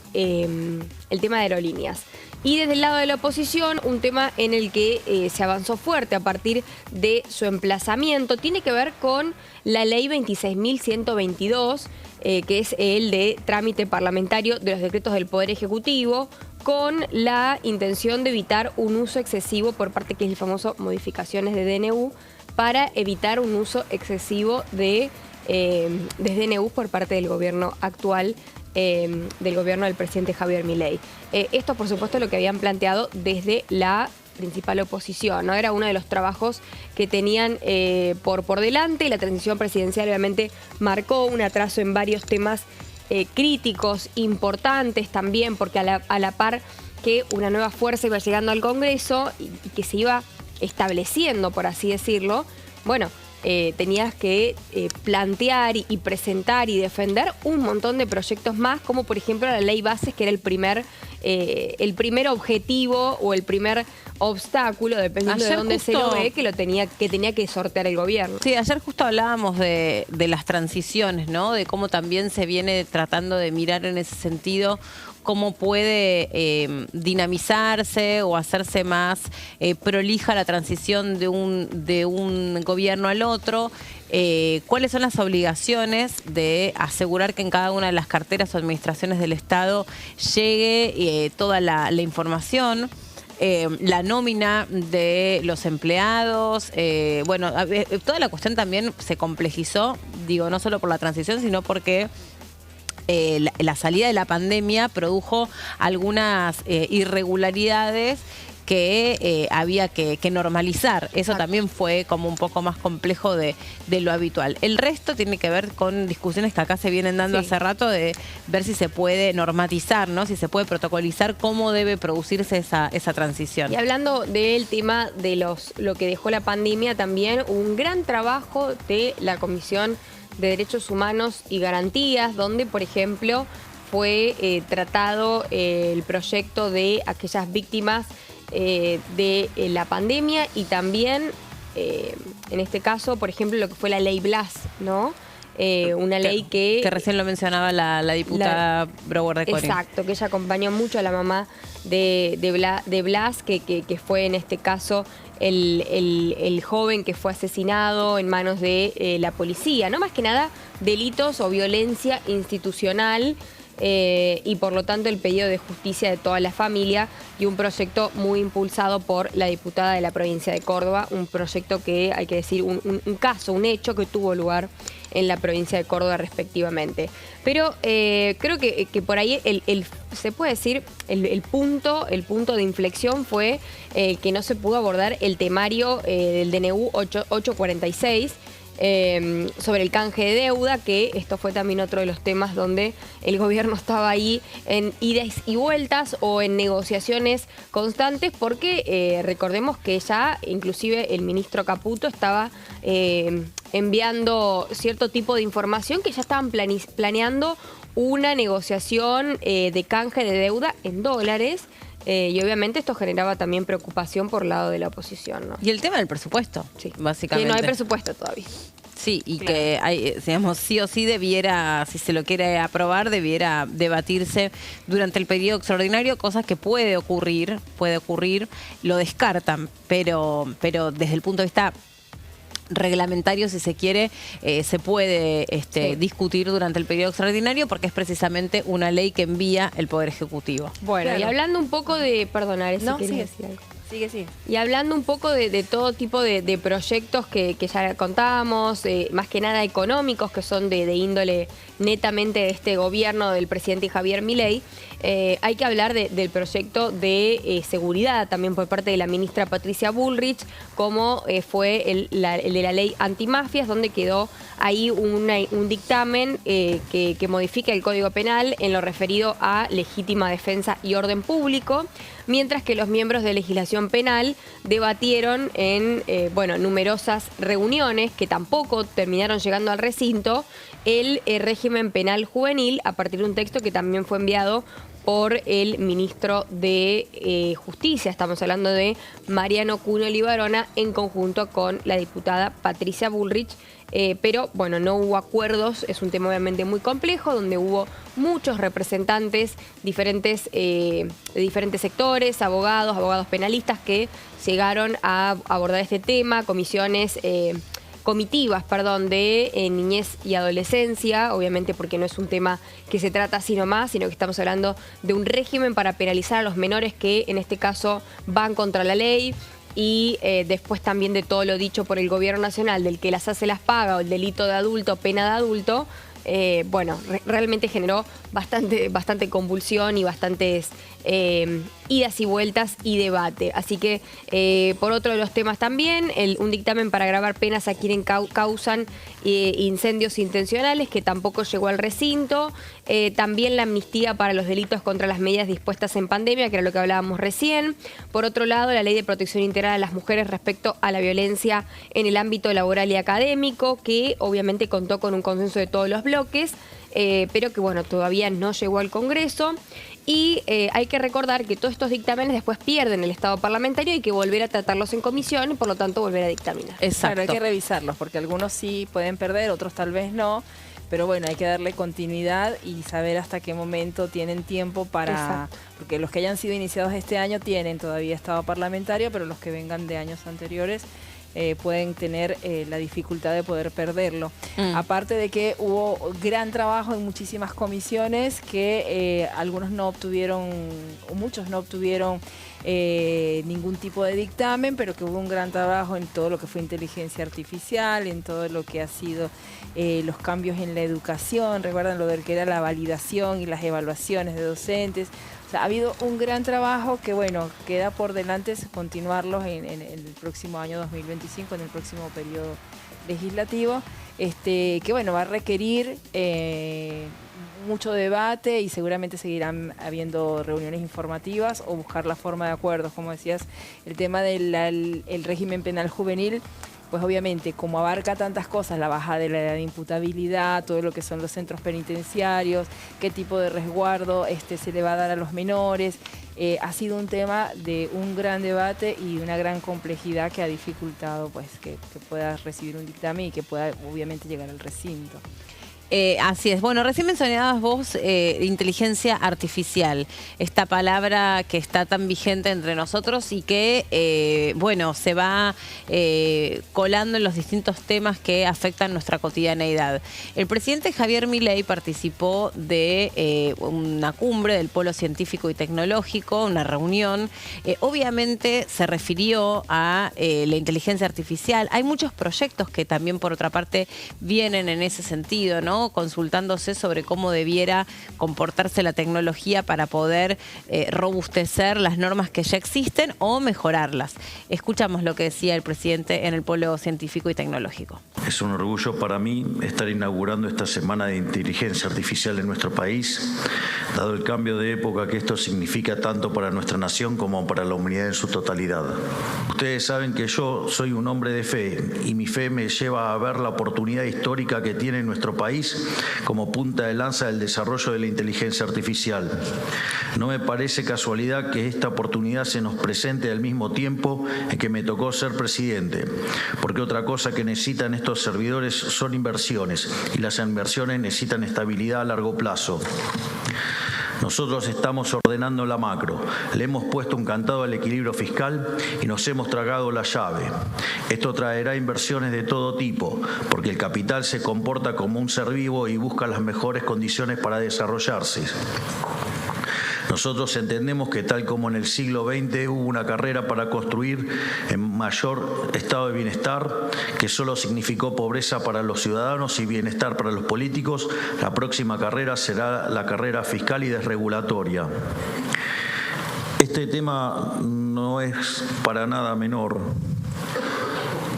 aerolíneas. Y desde el lado de la oposición, un tema en el que se avanzó fuerte a partir de su emplazamiento tiene que ver con la ley 26.122, que es el de trámite parlamentario de los decretos del Poder Ejecutivo, con la intención de evitar un uso excesivo por parte, que es el famoso modificaciones de DNU, para evitar un uso excesivo de DNU por parte del gobierno actual, del gobierno del presidente Javier Milei. Esto, por supuesto, es lo que habían planteado desde la principal oposición, ¿no? Era uno de los trabajos que tenían por delante. La transición presidencial obviamente marcó un atraso en varios temas críticos, importantes también, porque a la par que una nueva fuerza iba llegando al Congreso y que se iba estableciendo, por así decirlo, bueno, tenías que plantear y presentar y defender un montón de proyectos más, como por ejemplo la ley bases, que era el primer objetivo o el primer obstáculo, dependiendo de dónde se lo ve, que tenía que sortear el gobierno. Sí, ayer justo hablábamos de las transiciones, ¿no? De cómo también se viene tratando de mirar en ese sentido cómo puede dinamizarse o hacerse más prolija la transición de un gobierno al otro. ¿Cuáles son las obligaciones de asegurar que en cada una de las carteras o administraciones del Estado llegue toda la información? La nómina de los empleados, bueno, toda la cuestión también se complejizó, digo, no solo por la transición, sino porque la salida de la pandemia produjo algunas irregularidades que había que normalizar. Eso también fue como un poco más complejo de lo habitual. El resto tiene que ver con discusiones que acá se vienen dando hace rato, de ver si se puede normatizar, ¿no? Si se puede protocolizar cómo debe producirse esa transición. Y hablando del tema de lo que dejó la pandemia, también un gran trabajo de la Comisión de Derechos Humanos y Garantías, donde, por ejemplo, fue tratado el proyecto de aquellas víctimas de la pandemia y también, en este caso, por ejemplo, lo que fue la ley Blas, ¿no? Una ley que recién lo mencionaba la diputada Brouwer de Corin. Exacto, que ella acompañó mucho a la mamá de Blas, que fue en este caso el joven que fue asesinado en manos de la policía, ¿no? Más que nada delitos o violencia institucional, y por lo tanto el pedido de justicia de toda la familia, y un proyecto muy impulsado por la diputada de la provincia de Córdoba, un proyecto que, hay que decir, un hecho que tuvo lugar en la provincia de Córdoba respectivamente. Pero creo que por ahí se puede decir el punto de inflexión fue que no se pudo abordar el temario del DNU 846, sobre el canje de deuda, que esto fue también otro de los temas donde el gobierno estaba ahí en idas y vueltas o en negociaciones constantes, porque recordemos que ya inclusive el ministro Caputo estaba enviando cierto tipo de información, que ya estaban planeando una negociación de canje de deuda en dólares. Y obviamente esto generaba también preocupación por el lado de la oposición, ¿no? Y el tema del presupuesto, básicamente. Que no hay presupuesto todavía. Sí, y claro, que hay, digamos, sí o sí debiera, si se lo quiere aprobar, debiera debatirse durante el periodo extraordinario, cosas que puede ocurrir, lo descartan, pero desde el punto de vista reglamentario, si se quiere, se puede discutir durante el periodo extraordinario, porque es precisamente una ley que envía el Poder Ejecutivo. Bueno, claro. Y hablando un poco de... Perdonar, no, quería sigue. decir algo. Sigue. Y hablando un poco de todo tipo de proyectos que ya contábamos, más que nada económicos, que son de índole netamente de este gobierno del presidente Javier Milei, hay que hablar del proyecto de seguridad también por parte de la ministra Patricia Bullrich, como fue el de la ley antimafias, donde quedó ahí un dictamen que modifica el Código Penal en lo referido a legítima defensa y orden público, mientras que los miembros de legislación penal debatieron en numerosas reuniones, que tampoco terminaron llegando al recinto, el régimen penal juvenil, a partir de un texto que también fue enviado por el ministro de Justicia. Estamos hablando de Mariano Cunio Libarona, en conjunto con la diputada Patricia Bullrich. Pero bueno, no hubo acuerdos, es un tema obviamente muy complejo, donde hubo muchos representantes de diferentes sectores, abogados penalistas, que llegaron a abordar este tema, comitivas de niñez y adolescencia, obviamente porque no es un tema que se trata así nomás, sino que estamos hablando de un régimen para penalizar a los menores que en este caso van contra la ley. Y después también de todo lo dicho por el gobierno nacional, del que las hace las paga, o el delito de adulto, pena de adulto, realmente generó bastante convulsión y bastantes idas y vueltas y debate. Así que, por otro de los temas también, un dictamen para agravar penas a quienes causan incendios intencionales, que tampoco llegó al recinto. También la amnistía para los delitos contra las medidas dispuestas en pandemia, que era lo que hablábamos recién. Por otro lado, la ley de protección integral a las mujeres respecto a la violencia en el ámbito laboral y académico, que obviamente contó con un consenso de todos los bloques, pero que bueno, todavía no llegó al Congreso. Y hay que recordar que todos estos dictámenes después pierden el estado parlamentario y hay que volver a tratarlos en comisión y por lo tanto volver a dictaminar. Exacto. Claro, hay que revisarlos porque algunos sí pueden perder, otros tal vez no. Pero bueno, hay que darle continuidad y saber hasta qué momento tienen tiempo para... Exacto. Porque los que hayan sido iniciados este año tienen todavía estado parlamentario, pero los que vengan de años anteriores pueden tener la dificultad de poder perderlo. Aparte de que hubo gran trabajo en muchísimas comisiones que algunos no obtuvieron, o muchos no obtuvieron ningún tipo de dictamen, pero que hubo un gran trabajo en todo lo que fue inteligencia artificial, en todo lo que ha sido los cambios en la educación. Recuerdan lo del que era la validación y las evaluaciones de docentes. O sea, ha habido un gran trabajo que, bueno, queda por delante continuarlos en el próximo año 2025, en el próximo periodo legislativo, que, bueno, va a requerir mucho debate y seguramente seguirán habiendo reuniones informativas o buscar la forma de acuerdos. Como decías, el tema del régimen penal juvenil, pues obviamente como abarca tantas cosas, la bajada de la edad de imputabilidad, todo lo que son los centros penitenciarios, qué tipo de resguardo se le va a dar a los menores, ha sido un tema de un gran debate y una gran complejidad que ha dificultado pues que puedas recibir un dictamen y que pueda obviamente llegar al recinto. Así es. Bueno, recién mencionabas vos inteligencia artificial, esta palabra que está tan vigente entre nosotros y que, bueno, se va colando en los distintos temas que afectan nuestra cotidianeidad. El presidente Javier Milei participó de una cumbre del Polo Científico y Tecnológico, una reunión. Obviamente se refirió a la inteligencia artificial. Hay muchos proyectos que también, por otra parte, vienen en ese sentido, ¿no? Consultándose sobre cómo debiera comportarse la tecnología para poder robustecer las normas que ya existen o mejorarlas. Escuchamos lo que decía el presidente en el Polo Científico y Tecnológico. Es un orgullo para mí estar inaugurando esta semana de inteligencia artificial en nuestro país, dado el cambio de época que esto significa tanto para nuestra nación como para la humanidad en su totalidad. Ustedes saben que yo soy un hombre de fe y mi fe me lleva a ver la oportunidad histórica que tiene nuestro país como punta de lanza del desarrollo de la inteligencia artificial. No me parece casualidad que esta oportunidad se nos presente al mismo tiempo en que me tocó ser presidente, porque otra cosa que necesitan estos servidores son inversiones, y las inversiones necesitan estabilidad a largo plazo. Nosotros estamos ordenando la macro, le hemos puesto un candado al equilibrio fiscal y nos hemos tragado la llave. Esto traerá inversiones de todo tipo, porque el capital se comporta como un ser vivo y busca las mejores condiciones para desarrollarse. Nosotros entendemos que tal como en el siglo XX hubo una carrera para construir en mayor estado de bienestar, que solo significó pobreza para los ciudadanos y bienestar para los políticos, la próxima carrera será la carrera fiscal y desregulatoria. Este tema no es para nada menor.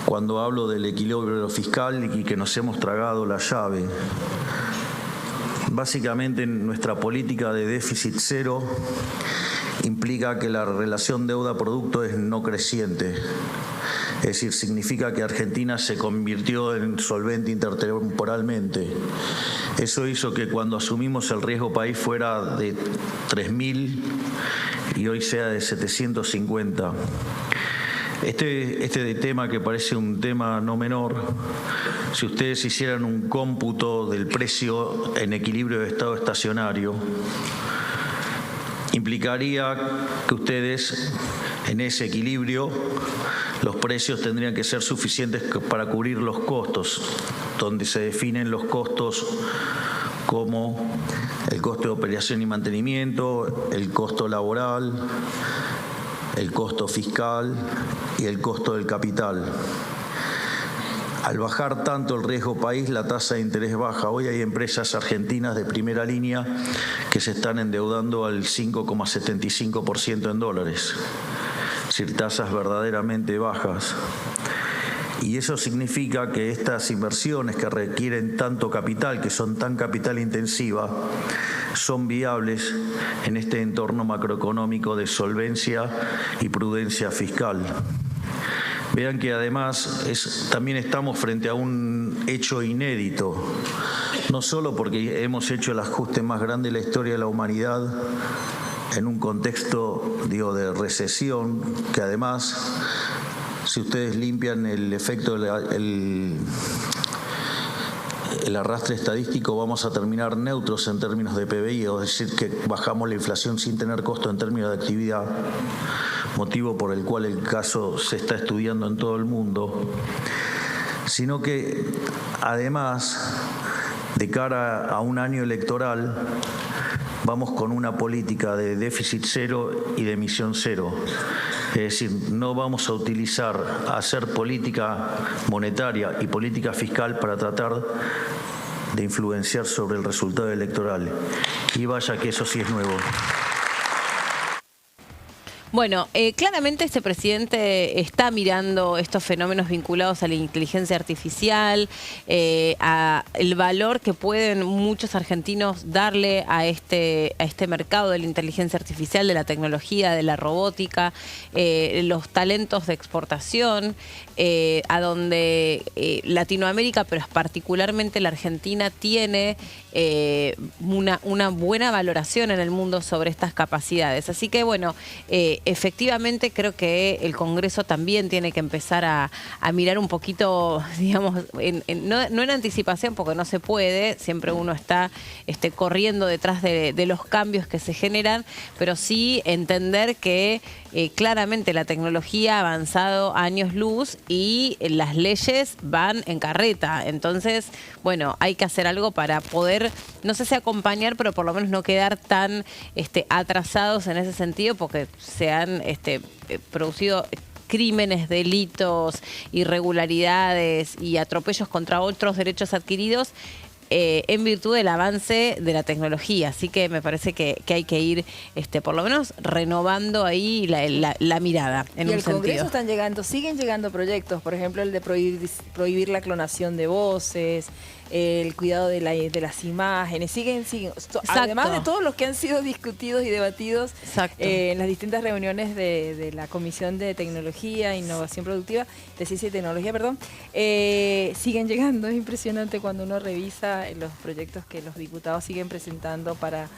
Cuando hablo del equilibrio fiscal y que nos hemos tragado la llave, básicamente nuestra política de déficit cero implica que la relación deuda-producto es no creciente. Es decir, significa que Argentina se convirtió en solvente intertemporalmente. Eso hizo que cuando asumimos el riesgo país fuera de 3.000 y hoy sea de 750. Este tema, que parece un tema no menor, si ustedes hicieran un cómputo del precio en equilibrio de estado estacionario, implicaría que ustedes, en ese equilibrio, los precios tendrían que ser suficientes para cubrir los costos, donde se definen los costos como el costo de operación y mantenimiento, el costo laboral, el costo fiscal y el costo del capital. Al bajar tanto el riesgo país, la tasa de interés baja. Hoy hay empresas argentinas de primera línea que se están endeudando al 5,75% en dólares. Es decir, tasas verdaderamente bajas. Y eso significa que estas inversiones que requieren tanto capital, que son tan capital intensiva, son viables en este entorno macroeconómico de solvencia y prudencia fiscal. Vean que además también estamos frente a un hecho inédito, no solo porque hemos hecho el ajuste más grande de la historia de la humanidad en un contexto, de recesión, que además, si ustedes limpian el efecto, el arrastre estadístico, vamos a terminar neutros en términos de PBI, es decir, que bajamos la inflación sin tener costo en términos de actividad, motivo por el cual el caso se está estudiando en todo el mundo, sino que además, de cara a un año electoral, vamos con una política de déficit cero y de emisión cero. Es decir, no vamos a hacer política monetaria y política fiscal para tratar de influenciar sobre el resultado electoral. Y vaya que eso sí es nuevo. Bueno, claramente este presidente está mirando estos fenómenos vinculados a la inteligencia artificial, a el valor que pueden muchos argentinos darle a este mercado de la inteligencia artificial, de la tecnología, de la robótica, los talentos de exportación, a donde Latinoamérica, pero particularmente la Argentina, tiene una buena valoración en el mundo sobre estas capacidades. Así que, bueno, efectivamente creo que el Congreso también tiene que empezar a mirar un poquito, digamos, no en anticipación, porque no se puede, siempre uno está corriendo detrás de los cambios que se generan, pero sí entender que claramente la tecnología ha avanzado años luz y las leyes van en carreta. Entonces, bueno, hay que hacer algo para poder, no sé si acompañar, pero por lo menos no quedar tan atrasados en ese sentido, porque se han producido crímenes, delitos, irregularidades y atropellos contra otros derechos adquiridos en virtud del avance de la tecnología. Así que me parece que hay que ir por lo menos renovando ahí la mirada en un sentido. Y al Congreso siguen llegando proyectos, por ejemplo el de prohibir la clonación de voces, el cuidado de las imágenes, siguen. Además de todos los que han sido discutidos y debatidos en las distintas reuniones de la Comisión de Tecnología, Innovación Productiva, de Ciencia y Tecnología, siguen llegando. Es impresionante cuando uno revisa los proyectos que los diputados siguen presentando para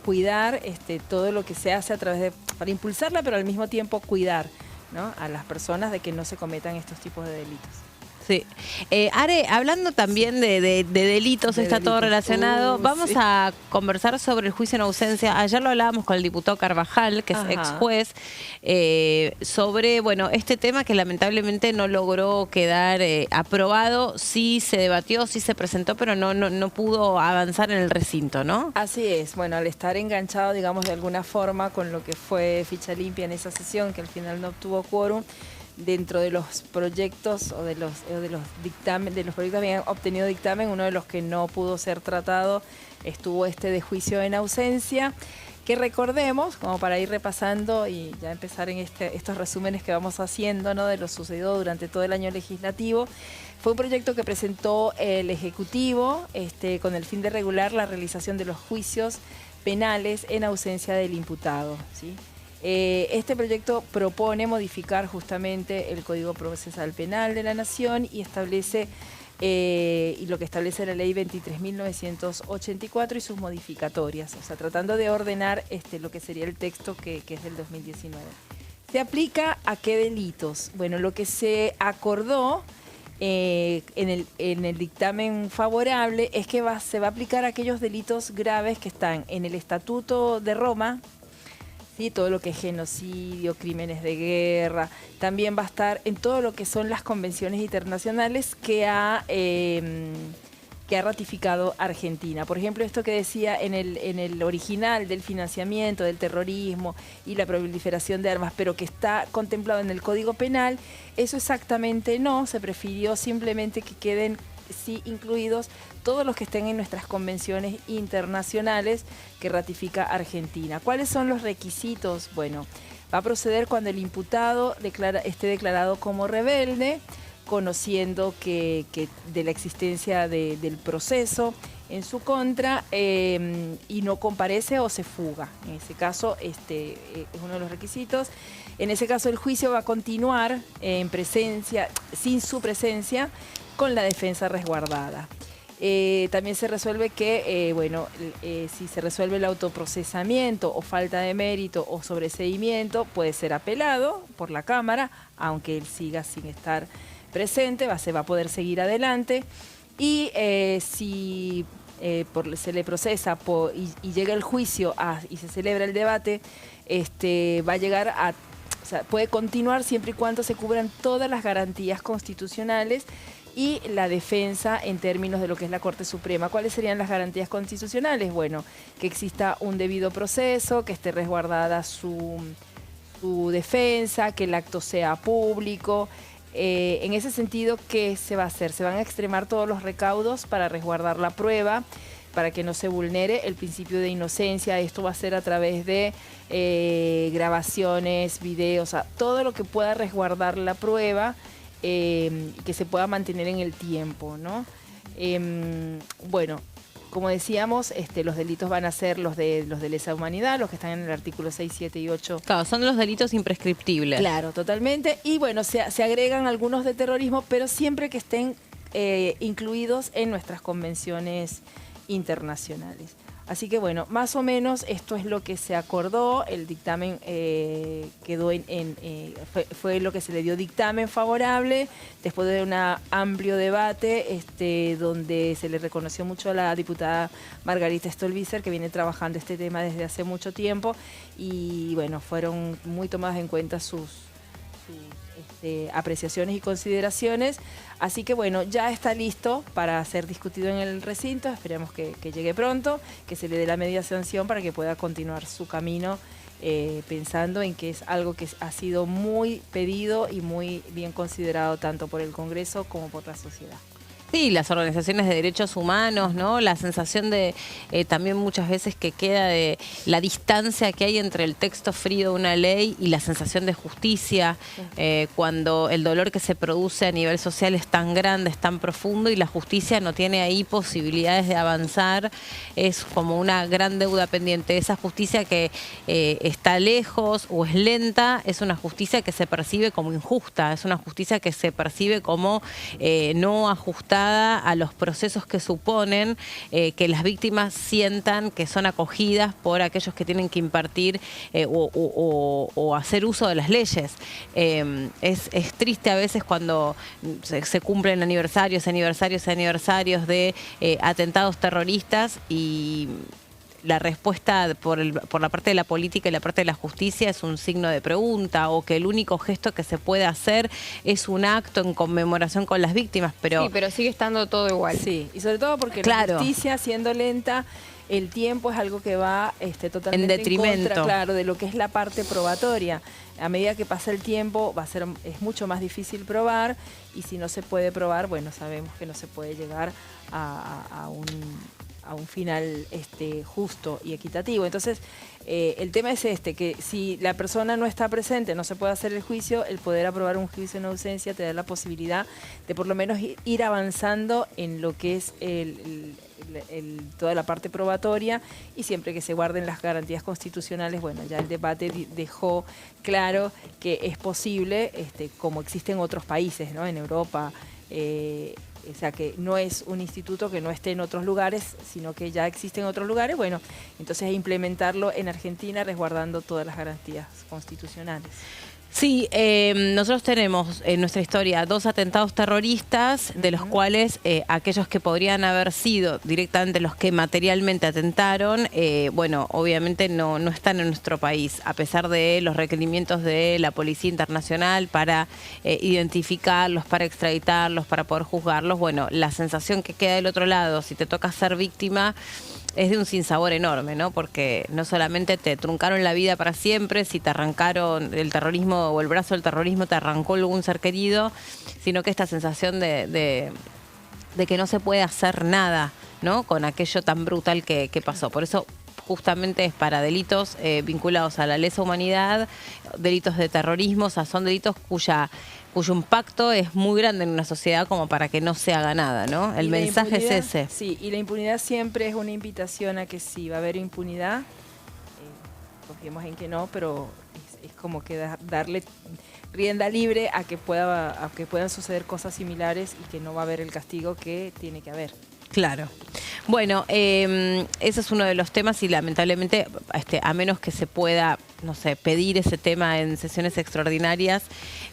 cuidar todo lo que se hace a través para impulsarla, pero al mismo tiempo cuidar, ¿no?, a las personas de que no se cometan estos tipos de delitos. Sí. Are, hablando también de delitos, está todo relacionado. Vamos a conversar sobre el juicio en ausencia. Ayer lo hablábamos con el diputado Carvajal, que es ex juez, sobre este tema que lamentablemente no logró quedar aprobado. Sí se debatió, sí se presentó, pero no pudo avanzar en el recinto, ¿no? Así es. Bueno, al estar enganchado, digamos, de alguna forma con lo que fue ficha limpia en esa sesión, que al final no obtuvo quórum, dentro de los proyectos o de los dictámenes, de los proyectos que habían obtenido dictamen, uno de los que no pudo ser tratado estuvo de juicio en ausencia, que recordemos, como para ir repasando y ya empezar en estos resúmenes que vamos haciendo, ¿no?, de lo sucedido durante todo el año legislativo. Fue un proyecto que presentó el Ejecutivo con el fin de regular la realización de los juicios penales en ausencia del imputado, ¿sí? Este proyecto propone modificar justamente el Código Procesal Penal de la Nación y establece y lo que establece la Ley 23.984 y sus modificatorias, o sea, tratando de ordenar lo que sería el texto que es del 2019. ¿Se aplica a qué delitos? Bueno, lo que se acordó en el dictamen favorable es que se va a aplicar a aquellos delitos graves que están en el Estatuto de Roma, ¿sí?, todo lo que es genocidio, crímenes de guerra, también va a estar en todo lo que son las convenciones internacionales que que ha ratificado Argentina. Por ejemplo, esto que decía en el original del financiamiento, del terrorismo y la proliferación de armas, pero que está contemplado en el Código Penal, eso exactamente no, se prefirió simplemente que queden sí incluidos todos los que estén en nuestras convenciones internacionales que ratifica Argentina. ¿Cuáles son los requisitos? Bueno, va a proceder cuando el imputado esté declarado como rebelde, conociendo que de la existencia del proceso en su contra y no comparece o se fuga. En ese caso, es uno de los requisitos. En ese caso, el juicio va a continuar en presencia, sin su presencia, con la defensa resguardada. También se resuelve que, si se resuelve el autoprocesamiento o falta de mérito o sobreseimiento, puede ser apelado por la Cámara, aunque él siga sin estar presente, se va a poder seguir adelante. Y si se le procesa y llega el juicio y se celebra el debate, va a llegar a... O sea, puede continuar siempre y cuando se cubran todas las garantías constitucionales y la defensa en términos de lo que es la Corte Suprema. ¿Cuáles serían las garantías constitucionales? Bueno, que exista un debido proceso, que esté resguardada su defensa, que el acto sea público. En ese sentido, ¿qué se va a hacer? Se van a extremar todos los recaudos para resguardar la prueba, para que no se vulnere el principio de inocencia. Esto va a ser a través de grabaciones, videos, o sea, todo lo que pueda resguardar la prueba y que se pueda mantener en el tiempo, ¿no? Bueno, como decíamos, los delitos van a ser los de lesa humanidad, los que están en el artículo 6, 7 y 8. Claro, son los delitos imprescriptibles. Claro, totalmente. Y bueno, se agregan algunos de terrorismo, pero siempre que estén incluidos en nuestras convenciones internacionales. Así que bueno, más o menos esto es lo que se acordó. El dictamen quedó fue lo que se le dio dictamen favorable después de un amplio debate donde se le reconoció mucho a la diputada Margarita Stolbizer, que viene trabajando este tema desde hace mucho tiempo, y bueno, fueron muy tomadas en cuenta sus apreciaciones y consideraciones. Así que bueno, ya está listo para ser discutido en el recinto. Esperemos que llegue pronto, que se le dé la media sanción para que pueda continuar su camino, pensando en que es algo que ha sido muy pedido y muy bien considerado tanto por el Congreso como por la sociedad. Sí, las organizaciones de derechos humanos, ¿no? La sensación de también muchas veces que queda de la distancia que hay entre el texto frío de una ley y la sensación de justicia, cuando el dolor que se produce a nivel social es tan grande, es tan profundo y la justicia no tiene ahí posibilidades de avanzar. Es como una gran deuda pendiente. Esa justicia que está lejos o es lenta, es una justicia que se percibe como injusta, es una justicia que se percibe como no ajustada a los procesos que suponen que las víctimas sientan que son acogidas por aquellos que tienen que impartir o hacer uso de las leyes. Es triste a veces cuando se cumplen aniversarios de atentados terroristas y la respuesta por la parte de la política y la parte de la justicia es un signo de pregunta, o que el único gesto que se puede hacer es un acto en conmemoración con las víctimas, pero... Sí, pero sigue estando todo igual. Sí, y sobre todo porque claro, la justicia, siendo lenta, el tiempo es algo que va totalmente en detrimento, contra, claro, de lo que es la parte probatoria. A medida que pasa el tiempo es mucho más difícil probar, y si no se puede probar, bueno, sabemos que no se puede llegar a un final justo y equitativo. Entonces, el tema es que si la persona no está presente, no se puede hacer el juicio. El poder aprobar un juicio en ausencia te da la posibilidad de por lo menos ir avanzando en lo que es toda la parte probatoria, y siempre que se guarden las garantías constitucionales. Bueno, ya el debate dejó claro que es posible, como existe en otros países, ¿no? En Europa, o sea, que no es un instituto que no esté en otros lugares, sino que ya existe en otros lugares. Bueno, entonces implementarlo en Argentina resguardando todas las garantías constitucionales. Sí, nosotros tenemos en nuestra historia 2 atentados terroristas, de los cuales aquellos que podrían haber sido directamente los que materialmente atentaron, bueno, obviamente no están en nuestro país, a pesar de los requerimientos de la Policía Internacional para identificarlos, para extraditarlos, para poder juzgarlos. Bueno, la sensación que queda del otro lado, si te toca ser víctima, es de un sinsabor enorme, ¿no? Porque no solamente te truncaron la vida para siempre, si te arrancaron el terrorismo o el brazo del terrorismo te arrancó algún ser querido, sino que esta sensación de que no se puede hacer nada, ¿no? Con aquello tan brutal que pasó. Por eso justamente es para delitos vinculados a la lesa humanidad, delitos de terrorismo, o sea, son delitos cuyo impacto es muy grande en una sociedad como para que no se haga nada, ¿no? El mensaje es ese. Sí, y la impunidad siempre es una invitación a que sí, va a haber impunidad, confiemos en que no, pero es como que darle rienda libre a que puedan suceder cosas similares y que no va a haber el castigo que tiene que haber. Claro. Bueno, ese es uno de los temas y lamentablemente, a menos que se pueda, no sé, pedir ese tema en sesiones extraordinarias,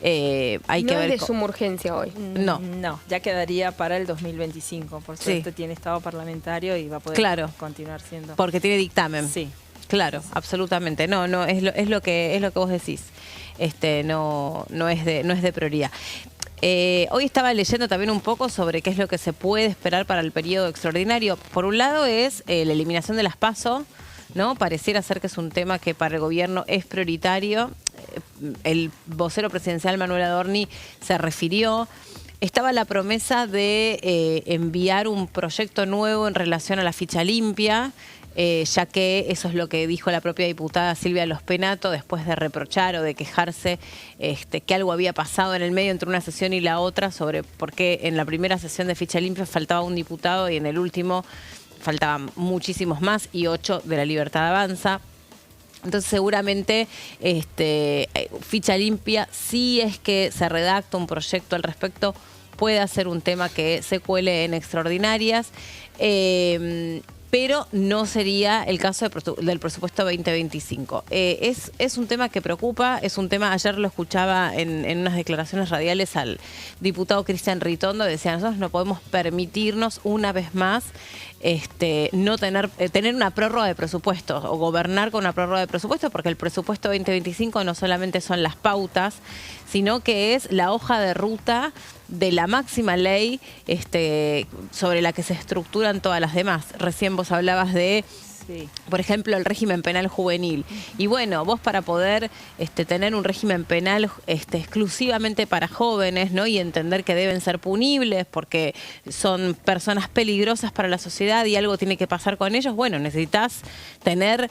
hay que ver... No es de suma urgencia hoy. No. No, ya quedaría para el 2025. Por suerte tiene estado parlamentario y va a poder continuar siendo... Porque tiene dictamen. Sí. Claro, absolutamente. No, es lo que vos decís. No es de prioridad. Hoy estaba leyendo también un poco sobre qué es lo que se puede esperar para el periodo extraordinario. Por un lado es la eliminación de las PASO, ¿no? Pareciera ser que es un tema que para el gobierno es prioritario. El vocero presidencial Manuel Adorni se refirió. Estaba la promesa de enviar un proyecto nuevo en relación a la ficha limpia, ya que eso es lo que dijo la propia diputada Silvia Los Penato después de reprochar o de quejarse que algo había pasado en el medio entre una sesión y la otra sobre por qué en la primera sesión de ficha limpia faltaba un diputado y en el último faltaban muchísimos más y 8 de la Libertad Avanza. Entonces seguramente ficha limpia, si es que se redacta un proyecto al respecto, puede ser un tema que se cuele en extraordinarias. Pero no sería el caso del presupuesto 2025. Es un tema que preocupa, es un tema, ayer lo escuchaba en unas declaraciones radiales al diputado Cristian Ritondo, decía, nosotros no podemos permitirnos una vez más no tener una prórroga de presupuestos o gobernar con una prórroga de presupuestos, porque el presupuesto 2025 no solamente son las pautas, sino que es la hoja de ruta de la máxima ley sobre la que se estructuran todas las demás. Recién vos hablabas de, por ejemplo, el régimen penal juvenil. Y bueno, vos para poder tener un régimen penal exclusivamente para jóvenes, ¿no? Y entender que deben ser punibles porque son personas peligrosas para la sociedad y algo tiene que pasar con ellos, bueno, necesitas tener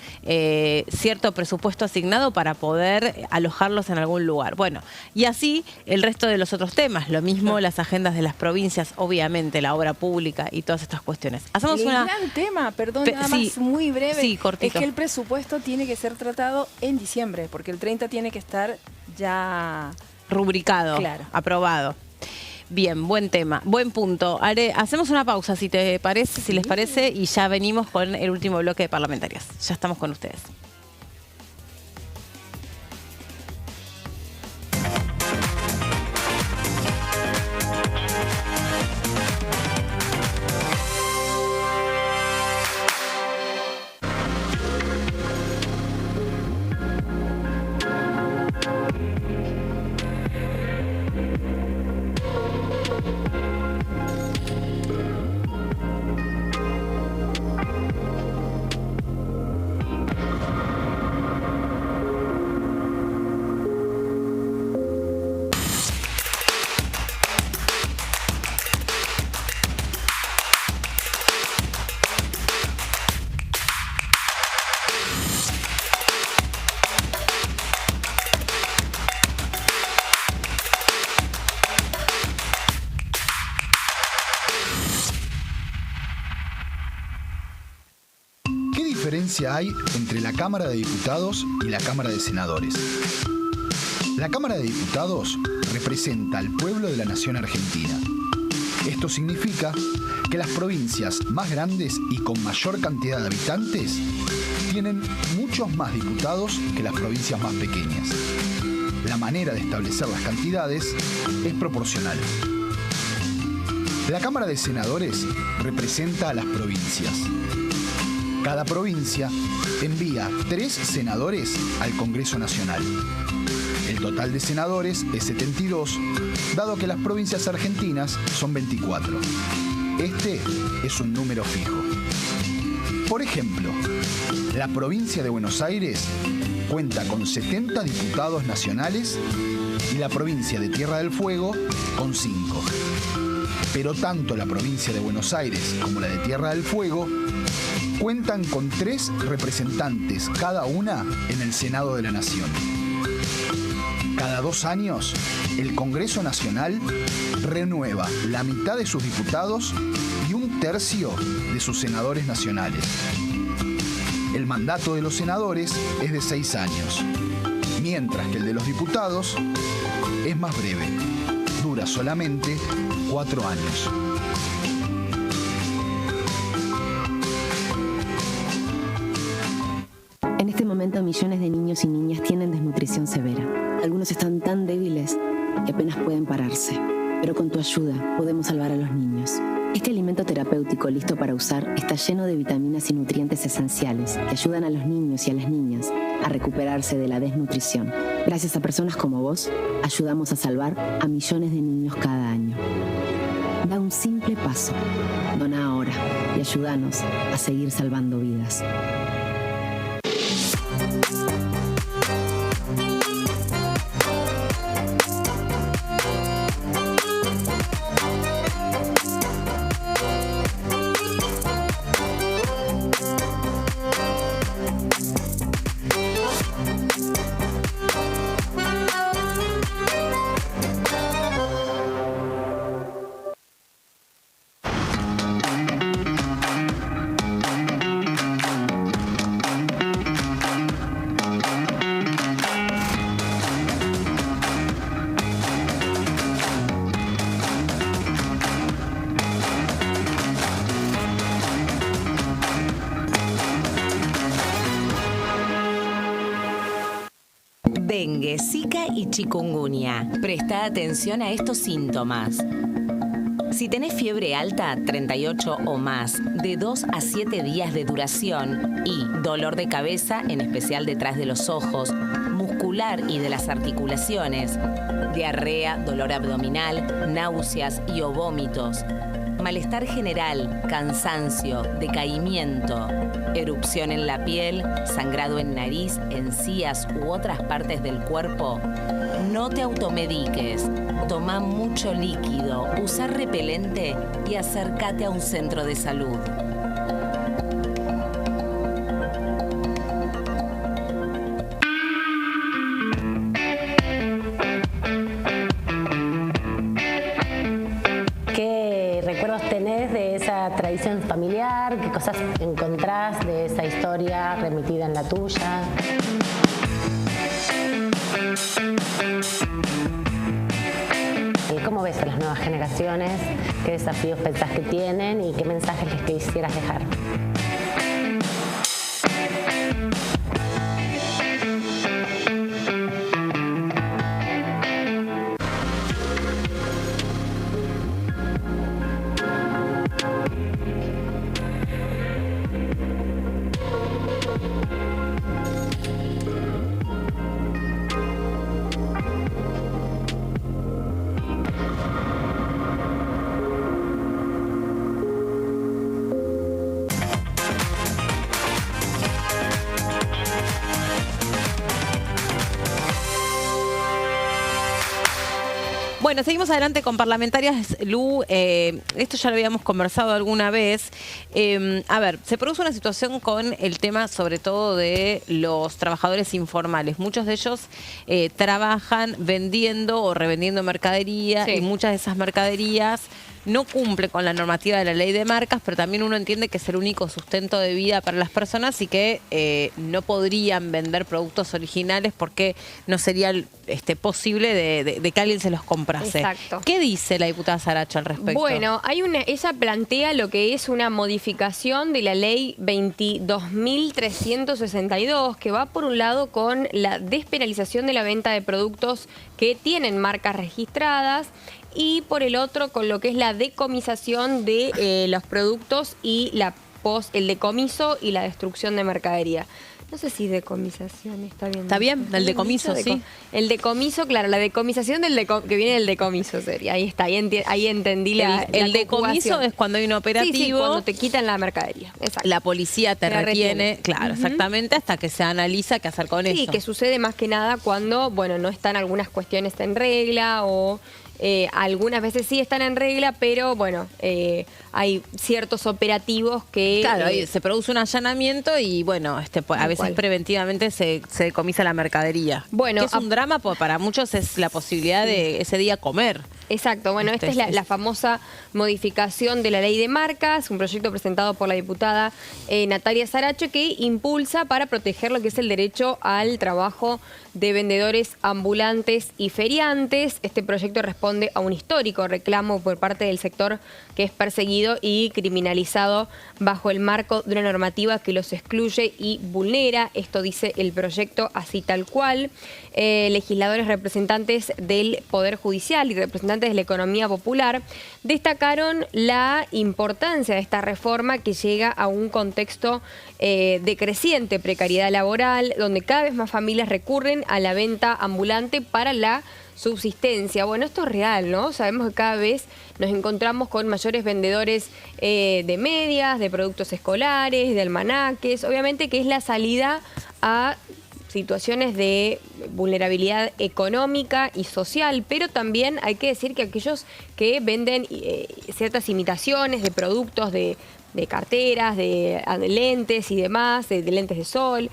cierto presupuesto asignado para poder alojarlos en algún lugar. Bueno, y así el resto de los otros temas, lo mismo las agendas de las provincias, obviamente, la obra pública y todas estas cuestiones. Hacemos el gran tema, perdón, nada más muy breve, es que el presupuesto tiene que ser tratado en diciembre, porque el 30 tiene que estar ya rubricado, aprobado. Bien, buen tema, buen punto. Hacemos una pausa, si les parece, y ya venimos con el último bloque de parlamentarios. Ya estamos con ustedes. ¿Qué diferencia hay entre la Cámara de Diputados y la Cámara de Senadores? La Cámara de Diputados representa al pueblo de la nación argentina. Esto significa que las provincias más grandes y con mayor cantidad de habitantes tienen muchos más diputados que las provincias más pequeñas. La manera de establecer las cantidades es proporcional. La Cámara de Senadores representa a las provincias. Cada provincia envía 3 senadores al Congreso Nacional. El total de senadores es 72, dado que las provincias argentinas son 24. Este es un número fijo. Por ejemplo, la provincia de Buenos Aires cuenta con 70 diputados nacionales y la provincia de Tierra del Fuego con 5. Pero tanto la provincia de Buenos Aires como la de Tierra del Fuego cuentan con 3 representantes cada una en el Senado de la Nación. Cada 2 años, el Congreso Nacional renueva la mitad de sus diputados y 1/3 de sus senadores nacionales. El mandato de los senadores es de 6 años, mientras que el de los diputados es más breve, dura solamente 4 años. En este momento, millones de niños y niñas tienen desnutrición severa. Algunos están tan débiles que apenas pueden pararse. Pero con tu ayuda podemos salvar a los niños. Este alimento terapéutico listo para usar está lleno de vitaminas y nutrientes esenciales que ayudan a los niños y a las niñas a recuperarse de la desnutrición. Gracias a personas como vos, ayudamos a salvar a millones de niños cada año. Da un simple paso. Dona ahora y ayúdanos a seguir salvando vidas. Dengue, Zika y chikungunya. Presta atención a estos síntomas. Si tenés fiebre alta, 38 o más, de 2 a 7 días de duración y dolor de cabeza, en especial detrás de los ojos, muscular y de las articulaciones, diarrea, dolor abdominal, náuseas y o vómitos, malestar general, cansancio, decaimiento, erupción en la piel, sangrado en nariz, encías u otras partes del cuerpo, no te automediques. Toma mucho líquido, usa repelente y acércate a un centro de salud. ¿Qué recuerdos tenés de esa tradición familiar? ¿Qué cosas encontrás de esa historia remitida en la tuya? ¿Cómo ves a las nuevas generaciones? ¿Qué desafíos pensás que tienen y qué mensajes les quisieras dejar? Bueno, seguimos adelante con parlamentarias. Lu, esto ya lo habíamos conversado alguna vez. A ver, se produce una situación con el tema sobre todo de los trabajadores informales. Muchos de ellos trabajan vendiendo o revendiendo mercadería, sí, y muchas de esas mercaderías no cumple con la normativa de la ley de marcas, pero también uno entiende que es el único sustento de vida para las personas y que no podrían vender productos originales porque no sería posible de que alguien se los comprase. Exacto. ¿Qué dice la diputada Saracho al respecto? Bueno, ella plantea lo que es una modificación de la ley 22.362, que va por un lado con la despenalización de la venta de productos que tienen marcas registradas y por el otro con lo que es la decomisación de los productos y el decomiso y la destrucción de mercadería. No sé si decomisación está bien. Está bien, el decomiso, sí. El decomiso, claro, la decomisación que viene del decomiso sería. Ahí está, ahí entendí el decomiso es cuando hay un operativo. Sí, cuando te quitan la mercadería. Exacto. La policía te retiene, claro, exactamente, hasta que se analiza qué hacer con eso. Sí, que sucede más que nada cuando, no están algunas cuestiones en regla o algunas veces sí están en regla, pero hay ciertos operativos que... Claro, se produce un allanamiento y a veces preventivamente se decomisa la mercadería. Bueno, que es un drama, porque para muchos es la posibilidad de ese día comer. Exacto, esta es la famosa modificación de la ley de marcas, un proyecto presentado por la diputada Natalia Saracho que impulsa para proteger lo que es el derecho al trabajo de vendedores ambulantes y feriantes. Este proyecto responde a un histórico reclamo por parte del sector que es perseguido y criminalizado bajo el marco de una normativa que los excluye y vulnera. Esto dice el proyecto así tal cual. Legisladores representantes del Poder Judicial y representantes de la economía popular destacaron la importancia de esta reforma que llega a un contexto de creciente precariedad laboral, donde cada vez más familias recurren a la venta ambulante para la subsistencia. Bueno, esto es real, ¿no? Sabemos que cada vez nos encontramos con mayores vendedores de medias, de productos escolares, de almanaques. Obviamente que es la salida a situaciones de vulnerabilidad económica y social, pero también hay que decir que aquellos que venden ciertas imitaciones de productos de carteras, de lentes y demás, de lentes de sol,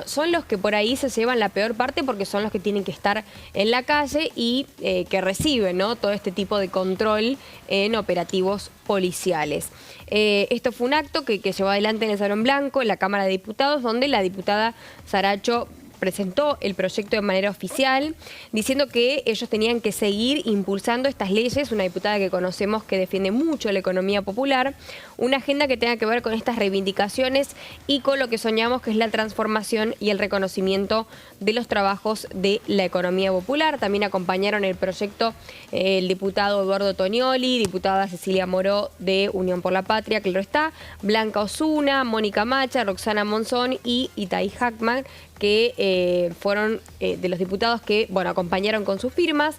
son los que por ahí se llevan la peor parte porque son los que tienen que estar en la calle y que reciben, ¿no?, todo este tipo de control en operativos policiales. Esto fue un acto que llevó adelante en el Salón Blanco, en la Cámara de Diputados, donde la diputada Saracho presentó el proyecto de manera oficial, diciendo que ellos tenían que seguir impulsando estas leyes, una diputada que conocemos que defiende mucho la economía popular, una agenda que tenga que ver con estas reivindicaciones y con lo que soñamos que es la transformación y el reconocimiento de los trabajos de la economía popular. También acompañaron el proyecto el diputado Eduardo Tonioli, diputada Cecilia Moró de Unión por la Patria, claro está, Blanca Osuna, Mónica Macha, Roxana Monzón y Itaí Hackman, que fueron de los diputados que acompañaron con sus firmas.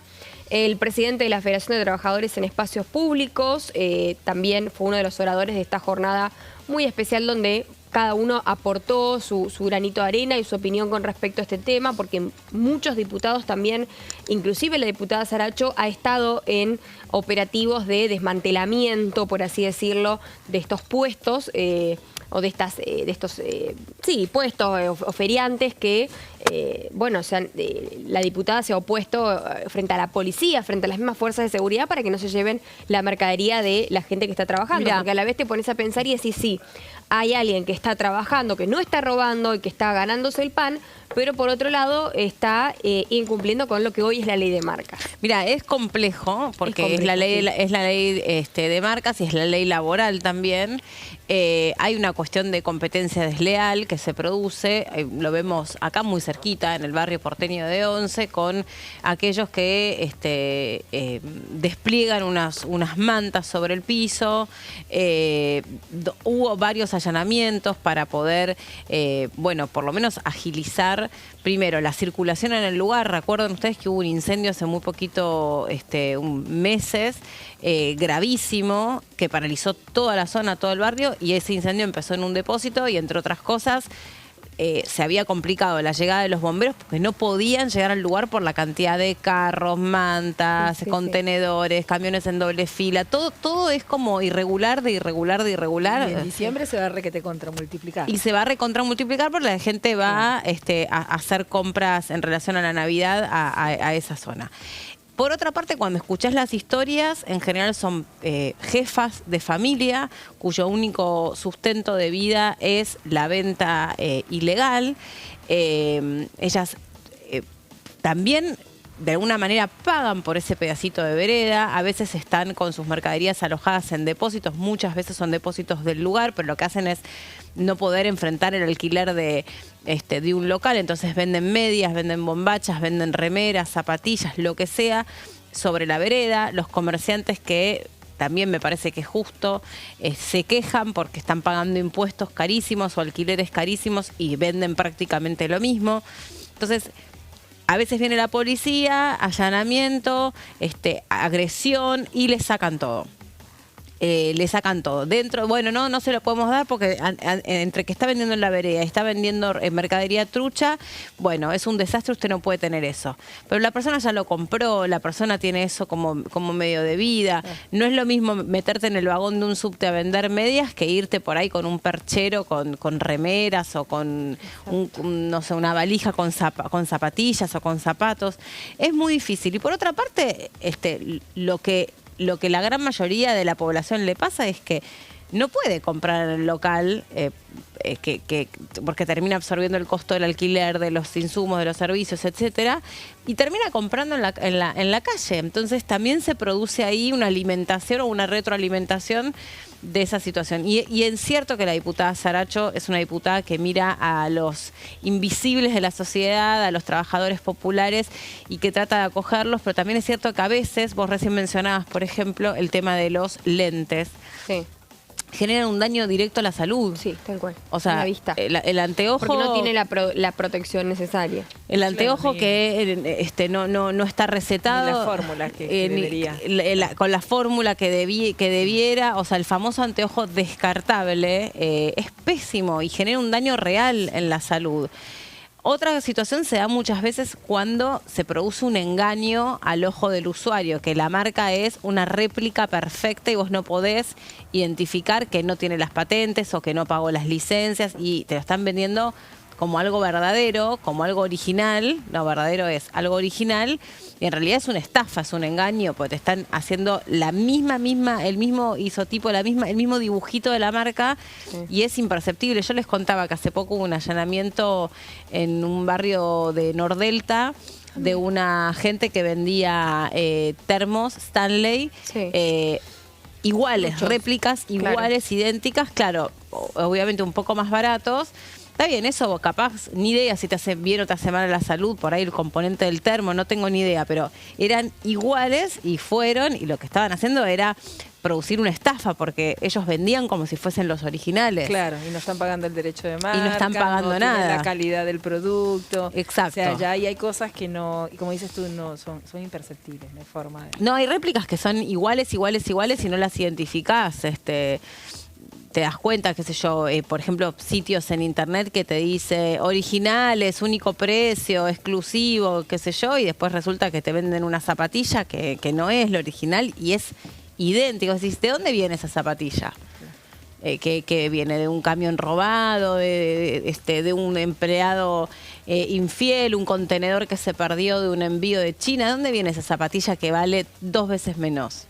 El presidente de la Federación de Trabajadores en Espacios Públicos también fue uno de los oradores de esta jornada muy especial donde cada uno aportó su granito de arena y su opinión con respecto a este tema, porque muchos diputados también, inclusive la diputada Saracho, ha estado en operativos de desmantelamiento, por así decirlo, de estos puestos o de estos puestos o feriantes que, la diputada se ha opuesto frente a la policía, frente a las mismas fuerzas de seguridad para que no se lleven la mercadería de la gente que está trabajando. Mirá. Porque a la vez te pones a pensar y decís, sí, hay alguien que está trabajando, que no está robando y que está ganándose el pan, pero por otro lado está incumpliendo con lo que hoy es la ley de marcas. Mira, es complejo, porque es la ley de marcas y es la ley laboral también. Hay una cuestión de competencia desleal que se produce, lo vemos acá muy cerquita, en el barrio porteño de Once, con aquellos que despliegan unas mantas sobre el piso. Hubo varios allanamientos para poder, por lo menos agilizar primero la circulación en el lugar. Recuerden ustedes que hubo un incendio hace muy poquito, meses, gravísimo, que paralizó toda la zona, todo el barrio, y ese incendio empezó en un depósito y, entre otras cosas, se había complicado la llegada de los bomberos porque no podían llegar al lugar por la cantidad de carros, mantas, contenedores, camiones en doble fila. Todo es como irregular. Y en diciembre se va a contramultiplicar. Y se va a recontramultiplicar porque la gente va a hacer compras en relación a la Navidad a esa zona. Por otra parte, cuando escuchás las historias, en general son jefas de familia cuyo único sustento de vida es la venta ilegal. Ellas también de alguna manera pagan por ese pedacito de vereda, a veces están con sus mercaderías alojadas en depósitos, muchas veces son depósitos del lugar, pero lo que hacen es no poder enfrentar el alquiler de un local, entonces venden medias, venden bombachas, venden remeras, zapatillas, lo que sea, sobre la vereda. Los comerciantes, que también me parece que es justo, se quejan porque están pagando impuestos carísimos o alquileres carísimos y venden prácticamente lo mismo. Entonces, a veces viene la policía, allanamiento, agresión y le sacan todo. Le sacan todo. Dentro, bueno, no se lo podemos dar porque entre que está vendiendo en la vereda y está vendiendo mercadería trucha, bueno, es un desastre, usted no puede tener eso. Pero la persona ya lo compró, la persona tiene eso como medio de vida. No es lo mismo meterte en el vagón de un subte a vender medias que irte por ahí con un perchero, con remeras o con no sé, una valija con zapatillas o con zapatos. Es muy difícil. Y por otra parte, lo que la gran mayoría de la población le pasa es que no puede comprar en el local porque termina absorbiendo el costo del alquiler, de los insumos, de los servicios, etcétera, y termina comprando en la calle. Entonces también se produce ahí una alimentación o una retroalimentación de esa situación. Y es cierto que la diputada Saracho es una diputada que mira a los invisibles de la sociedad, a los trabajadores populares y que trata de acogerlos, pero también es cierto que a veces, vos recién mencionabas, por ejemplo, el tema de los lentes. Sí. Generan un daño directo a la salud. Sí, tal cual. O sea, la vista. El anteojo... Porque no tiene la protección necesaria. El anteojo que no está recetado. Ni la fórmula que debería. Con la fórmula que debiera. O sea, el famoso anteojo descartable es pésimo y genera un daño real en la salud. Otra situación se da muchas veces cuando se produce un engaño al ojo del usuario, que la marca es una réplica perfecta y vos no podés identificar que no tiene las patentes o que no pagó las licencias y te lo están vendiendo como algo verdadero, como algo original. No, verdadero es algo original y en realidad es una estafa, es un engaño, porque te están haciendo el mismo isotipo, el mismo dibujito de la marca y es imperceptible. Yo les contaba que hace poco hubo un allanamiento en un barrio de Nordelta de una gente que vendía termos Stanley, iguales, muchos, réplicas, iguales, claro, idénticas, claro, obviamente un poco más baratos. Está bien, eso capaz, ni idea si te hace bien o te hace mal a la salud, por ahí el componente del termo, no tengo ni idea, pero eran iguales y fueron, y lo que estaban haciendo era producir una estafa, porque ellos vendían como si fuesen los originales. Claro, y no están pagando el derecho de marca. Y no están pagando nada. La calidad del producto. Exacto. O sea, ya ahí hay cosas que no, y como dices tú, no son imperceptibles, no hay forma de... No, hay réplicas que son iguales y no las identificás, te das cuenta, qué sé yo, por ejemplo, sitios en internet que te dice originales, único precio, exclusivo, qué sé yo, y después resulta que te venden una zapatilla que no es lo original y es idéntico. Decís, ¿de dónde viene esa zapatilla? Que viene de un camión robado, de un empleado infiel, un contenedor que se perdió de un envío de China. ¿De dónde viene esa zapatilla que vale 2 veces menos?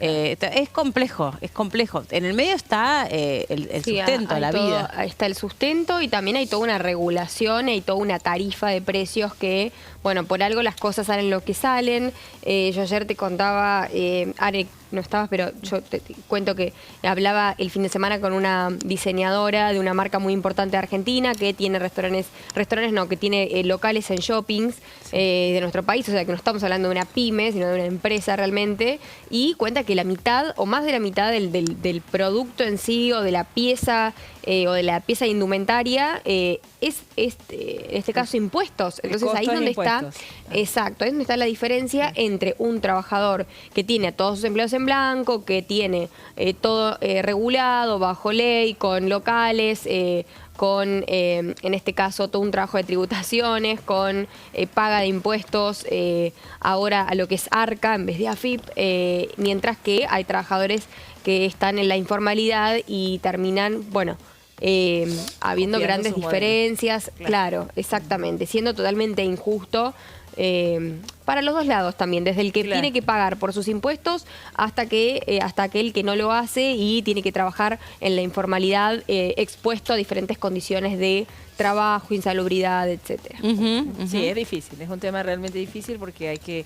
Es complejo, es complejo. En el medio está el sustento, la vida. Está el sustento y también hay toda una regulación, hay toda una tarifa de precios que, bueno, por algo las cosas salen lo que salen. Yo ayer te contaba, Are, no estabas, pero yo te cuento que hablaba el fin de semana con una diseñadora de una marca muy importante de Argentina que tiene que tiene locales en shoppings de nuestro país, o sea que no estamos hablando de una pyme, sino de una empresa realmente, y cuenta que la mitad o más de la mitad del producto en sí o de la pieza de indumentaria es en este caso impuestos. Entonces ahí es donde está, exacto, ahí es donde está la diferencia entre un trabajador que tiene a todos sus empleados en blanco, que tiene todo regulado, bajo ley, con locales, con, en este caso, todo un trabajo de tributaciones, con paga de impuestos ahora a lo que es ARCA en vez de AFIP, mientras que hay trabajadores que están en la informalidad y terminan, bueno, habiendo grandes diferencias, claro, exactamente, siendo totalmente injusto para los dos lados también, desde el que Claro. tiene que pagar por sus impuestos hasta aquel que no lo hace y tiene que trabajar en la informalidad, expuesto a diferentes condiciones de trabajo, insalubridad, etcétera. Sí, es difícil, es un tema realmente difícil porque hay que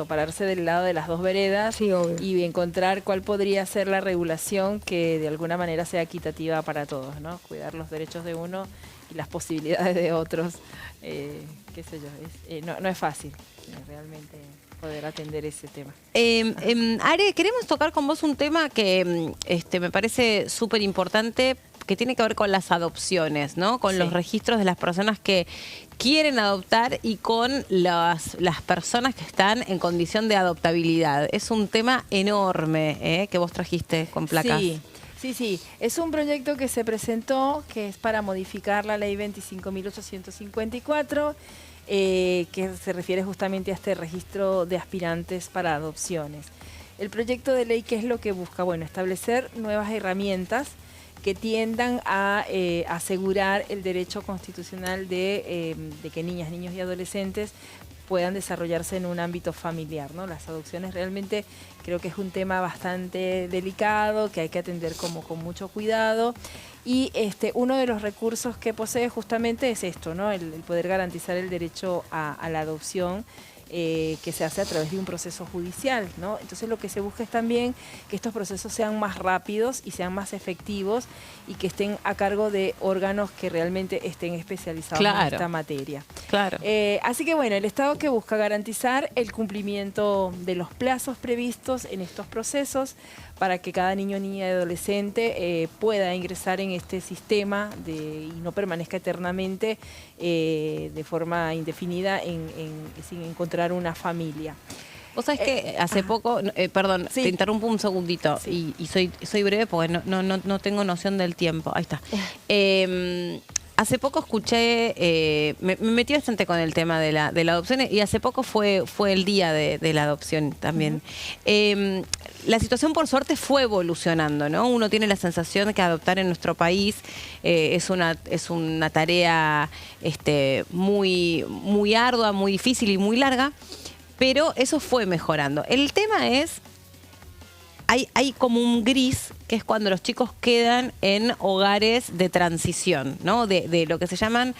pararse del lado de las dos veredas y encontrar cuál podría ser la regulación que de alguna manera sea equitativa para todos, ¿no? Cuidar los derechos de uno y las posibilidades de otros, qué sé yo, no es fácil realmente poder atender ese tema. Are, queremos tocar con vos un tema que me parece súper importante, que tiene que ver con las adopciones, ¿no? Con los registros de las personas que quieren adoptar y con las personas que están en condición de adoptabilidad. Es un tema enorme que vos trajiste con placas. Sí, es un proyecto que se presentó, que es para modificar la ley 25.854, que se refiere justamente a este registro de aspirantes para adopciones. El proyecto de ley, ¿qué es lo que busca? Bueno, establecer nuevas herramientas que tiendan a asegurar el derecho constitucional de que niñas, niños y adolescentes puedan desarrollarse en un ámbito familiar, ¿no? Las adopciones realmente creo que es un tema bastante delicado, que hay que atender con mucho cuidado. Y uno de los recursos que posee justamente es esto, ¿no? El poder garantizar el derecho a la adopción, que se hace a través de un proceso judicial, ¿no? Entonces lo que se busca es también que estos procesos sean más rápidos y sean más efectivos y que estén a cargo de órganos que realmente estén especializados en esta materia. Claro. Así que bueno, el Estado que busca garantizar el cumplimiento de los plazos previstos en estos procesos para que cada niño, niña y adolescente pueda ingresar en este sistema y no permanezca eternamente de forma indefinida sin encontrar una familia. Vos sabés que hace poco, perdón, te interrumpo un segundito y soy breve porque no tengo noción del tiempo. Ahí está. Hace poco escuché, me metí bastante con el tema de la adopción y hace poco fue el día de la adopción también. La situación por suerte fue evolucionando, ¿no? Uno tiene la sensación de que adoptar en nuestro país es una tarea muy ardua, muy difícil y muy larga, pero eso fue mejorando. El tema es, hay como un gris, que es cuando los chicos quedan en hogares de transición, ¿no? De lo que se llaman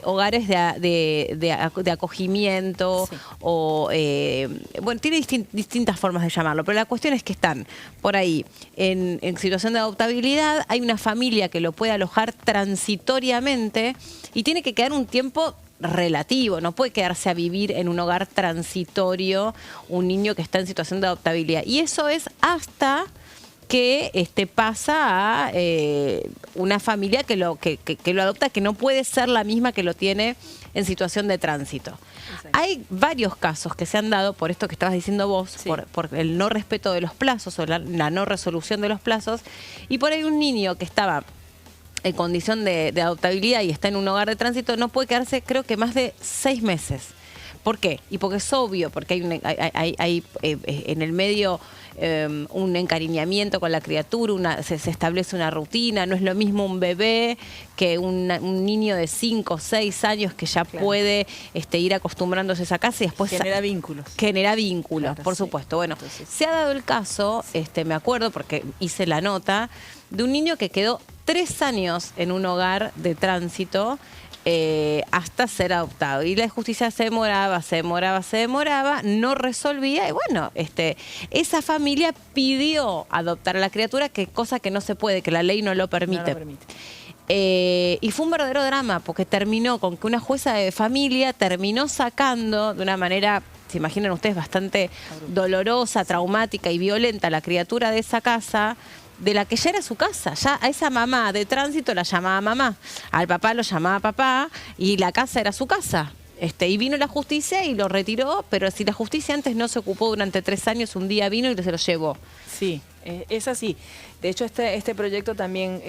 hogares de acogimiento, o bueno, tiene distintas formas de llamarlo, pero la cuestión es que están por ahí en situación de adoptabilidad, hay una familia que lo puede alojar transitoriamente y tiene que quedar un tiempo relativo, no puede quedarse a vivir en un hogar transitorio un niño que está en situación de adoptabilidad. Y eso es hasta que pasa a una familia que lo adopta, que no puede ser la misma que lo tiene en situación de tránsito. Exacto. Hay varios casos que se han dado por esto que estabas diciendo vos, por el no respeto de los plazos o la no resolución de los plazos, y por ahí un niño que estaba en condición de adoptabilidad y está en un hogar de tránsito, no puede quedarse, creo que más de 6 meses. ¿Por qué? Y porque es obvio, porque hay en el medio un encariñamiento con la criatura, se establece una rutina, no es lo mismo un bebé que un niño de 5 o 6 años que ya puede ir acostumbrándose a esa casa y después genera vínculos. Genera vínculos, por supuesto. Bueno, entonces, se ha dado el caso, me acuerdo porque hice la nota, de un niño que quedó 3 años en un hogar de tránsito hasta ser adoptado. Y la justicia se demoraba, no resolvía. Y bueno, esa familia pidió adoptar a la criatura, cosa que no se puede, que la ley no lo permite. Y fue un verdadero drama, porque terminó con que una jueza de familia terminó sacando de una manera, se imaginan ustedes, bastante dolorosa, traumática y violenta a la criatura de esa casa, de la que ya era su casa. Ya a esa mamá de tránsito la llamaba mamá, al papá lo llamaba papá, y la casa era su casa. Y vino la justicia y lo retiró, pero si la justicia antes no se ocupó durante 3 años, un día vino y se lo llevó. Sí, es así. De hecho, este proyecto también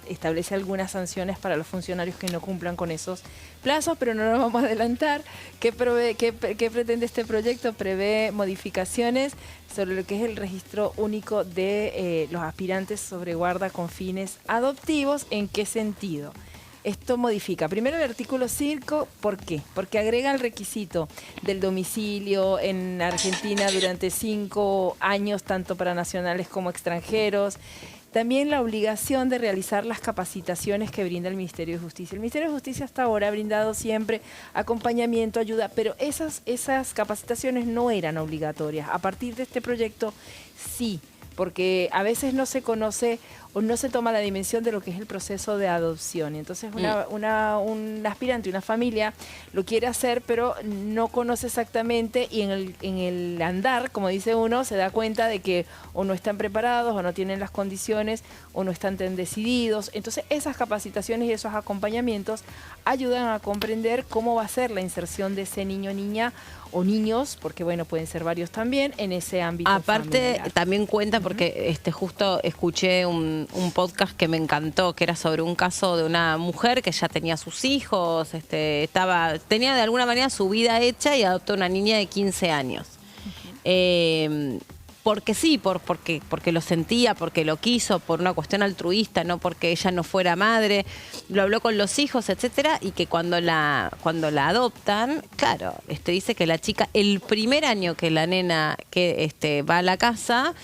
establece algunas sanciones para los funcionarios que no cumplan con esos plazos, pero no nos vamos a adelantar. ¿Qué pretende este proyecto? Prevé modificaciones sobre lo que es el registro único de los aspirantes sobre guarda con fines adoptivos. ¿En qué sentido? Esto modifica. Primero el artículo 5, ¿por qué? Porque agrega el requisito del domicilio en Argentina durante 5 años, tanto para nacionales como extranjeros. También la obligación de realizar las capacitaciones que brinda el Ministerio de Justicia. El Ministerio de Justicia hasta ahora ha brindado siempre acompañamiento, ayuda, pero esas capacitaciones no eran obligatorias. A partir de este proyecto, sí, porque a veces no se conoce o no se toma la dimensión de lo que es el proceso de adopción. Y entonces un aspirante, una familia, lo quiere hacer, pero no conoce exactamente y en el andar, como dice uno, se da cuenta de que o no están preparados, o no tienen las condiciones, o no están tan decididos. Entonces esas capacitaciones y esos acompañamientos ayudan a comprender cómo va a ser la inserción de ese niño o niña, o niños, porque bueno, pueden ser varios también, en ese ámbito Aparte, familiar. también cuenta, porque justo escuché un podcast que me encantó, que era sobre un caso de una mujer que ya tenía sus hijos, tenía de alguna manera su vida hecha y adoptó una niña de 15 años. Porque sí, porque lo sentía, porque lo quiso, por una cuestión altruista, no porque ella no fuera madre, lo habló con los hijos, etcétera, y que cuando la adoptan, claro, dice que la chica, el primer año que la nena que va a la casa,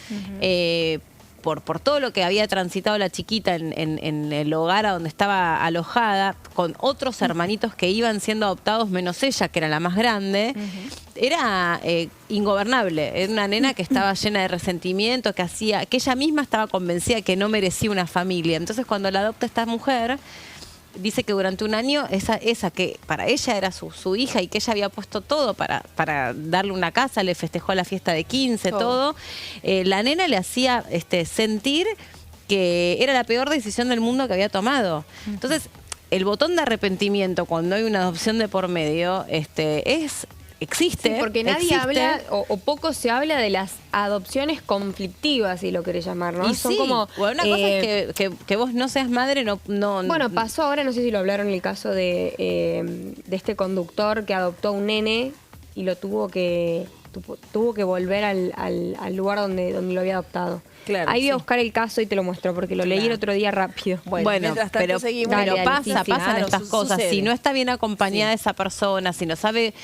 por todo lo que había transitado la chiquita en el hogar a donde estaba alojada, con otros hermanitos que iban siendo adoptados, menos ella, que era la más grande, era ingobernable. Era una nena que estaba llena de resentimiento, que ella misma estaba convencida que no merecía una familia. Entonces, cuando la adopta esta mujer, dice que durante un año esa que para ella era su hija y que ella había puesto todo para darle una casa, le festejó la fiesta de 15, todo. La nena le hacía sentir que era la peor decisión del mundo que había tomado. Entonces, el botón de arrepentimiento cuando hay una adopción de por medio existe. Sí, porque nadie habla o poco se habla de las adopciones conflictivas, si lo querés llamar, ¿no? Y son sí, como una cosa es que vos no seas madre, no. Bueno, pasó ahora, no sé si lo hablaron en el caso de este conductor que adoptó a un nene y lo tuvo que volver al lugar donde lo había adoptado. Claro, ahí voy a buscar el caso y te lo muestro porque lo leí el otro día rápido. Bueno, pero pasan estas cosas. Sucede. Si no está bien acompañada esa persona, si no sabe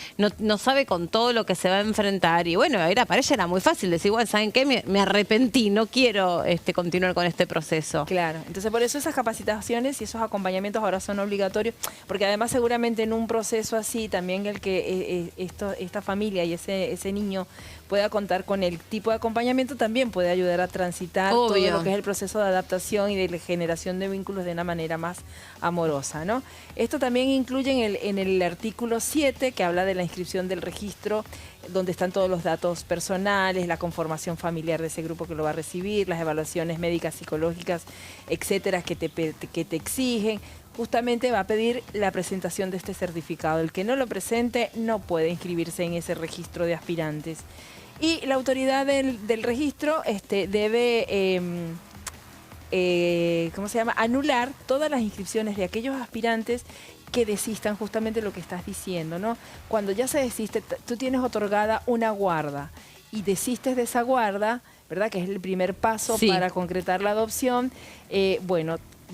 con todo lo que se va a enfrentar, y bueno, para ella era muy fácil decir, bueno, ¿saben qué? Me arrepentí, no quiero continuar con este proceso. Claro, entonces por eso esas capacitaciones y esos acompañamientos ahora son obligatorios, porque además seguramente en un proceso así también el que esta familia y ese niño pueda contar con el tipo de acompañamiento también puede ayudar a transitar todo lo que es el proceso de adaptación y de generación de vínculos de una manera más amorosa, ¿no? Esto también incluye en el artículo 7, que habla de la inscripción del registro, donde están todos los datos personales, la conformación familiar de ese grupo que lo va a recibir, las evaluaciones médicas, psicológicas, etcétera, que te exigen. Justamente va a pedir la presentación de este certificado. El que no lo presente no puede inscribirse en ese registro de aspirantes. Y la autoridad del registro debe anular todas las inscripciones de aquellos aspirantes que desistan, justamente lo que estás diciendo, ¿no? Cuando ya se desiste, tú tienes otorgada una guarda y desistes de esa guarda, ¿verdad? Que es el primer paso para concretar la adopción.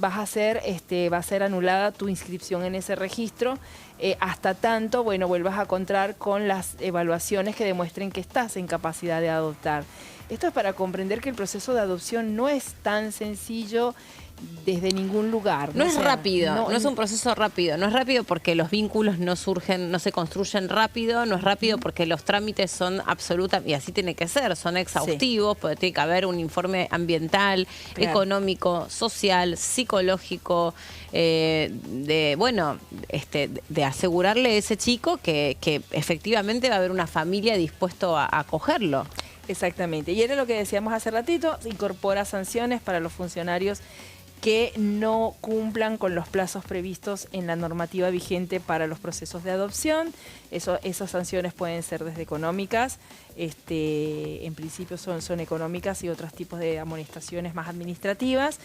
Va a ser anulada tu inscripción en ese registro hasta tanto, vuelvas a contar con las evaluaciones que demuestren que estás en capacidad de adoptar. Esto es para comprender que el proceso de adopción no es tan sencillo desde ningún lugar. No es rápido, no es un proceso rápido. No es rápido porque los vínculos no se construyen rápido, no es rápido porque los trámites son absoluta, y así tiene que ser, son exhaustivos, porque tiene que haber un informe ambiental, económico, social, psicológico, de asegurarle a ese chico que efectivamente va a haber una familia dispuesto a acogerlo. Exactamente. Y era lo que decíamos hace ratito, incorpora sanciones para los funcionarios que no cumplan con los plazos previstos en la normativa vigente para los procesos de adopción. Esas sanciones pueden ser desde económicas, en principio son económicas, y otros tipos de amonestaciones más administrativas.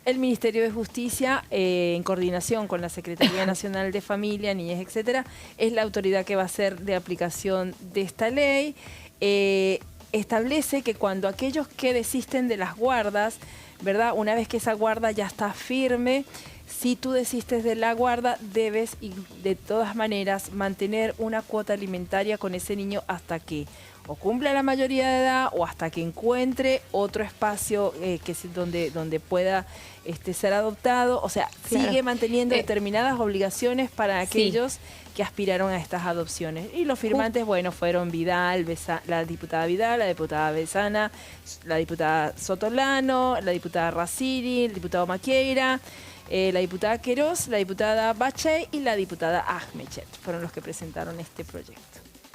El Ministerio de Justicia, en coordinación con la Secretaría Nacional de Familia, Niñez, etcétera, es la autoridad que va a ser de aplicación de esta ley. Establece que cuando aquellos que desisten de las guardas, ¿verdad? Una vez que esa guarda ya está firme, si tú desistes de la guarda, debes de todas maneras mantener una cuota alimentaria con ese niño hasta que o cumpla la mayoría de edad o hasta que encuentre otro espacio donde pueda ser adoptado. O sea, Claro. sigue manteniendo determinadas obligaciones para aquellos que aspiraron a estas adopciones. Y los firmantes, bueno, fueron Vidal, la diputada Vidal, la diputada Besana, la diputada Sotolano, la diputada Razzini, el diputado Maquieira, la diputada Queiroz, la diputada Bache y la diputada Ahmechet. Fueron los que presentaron este proyecto.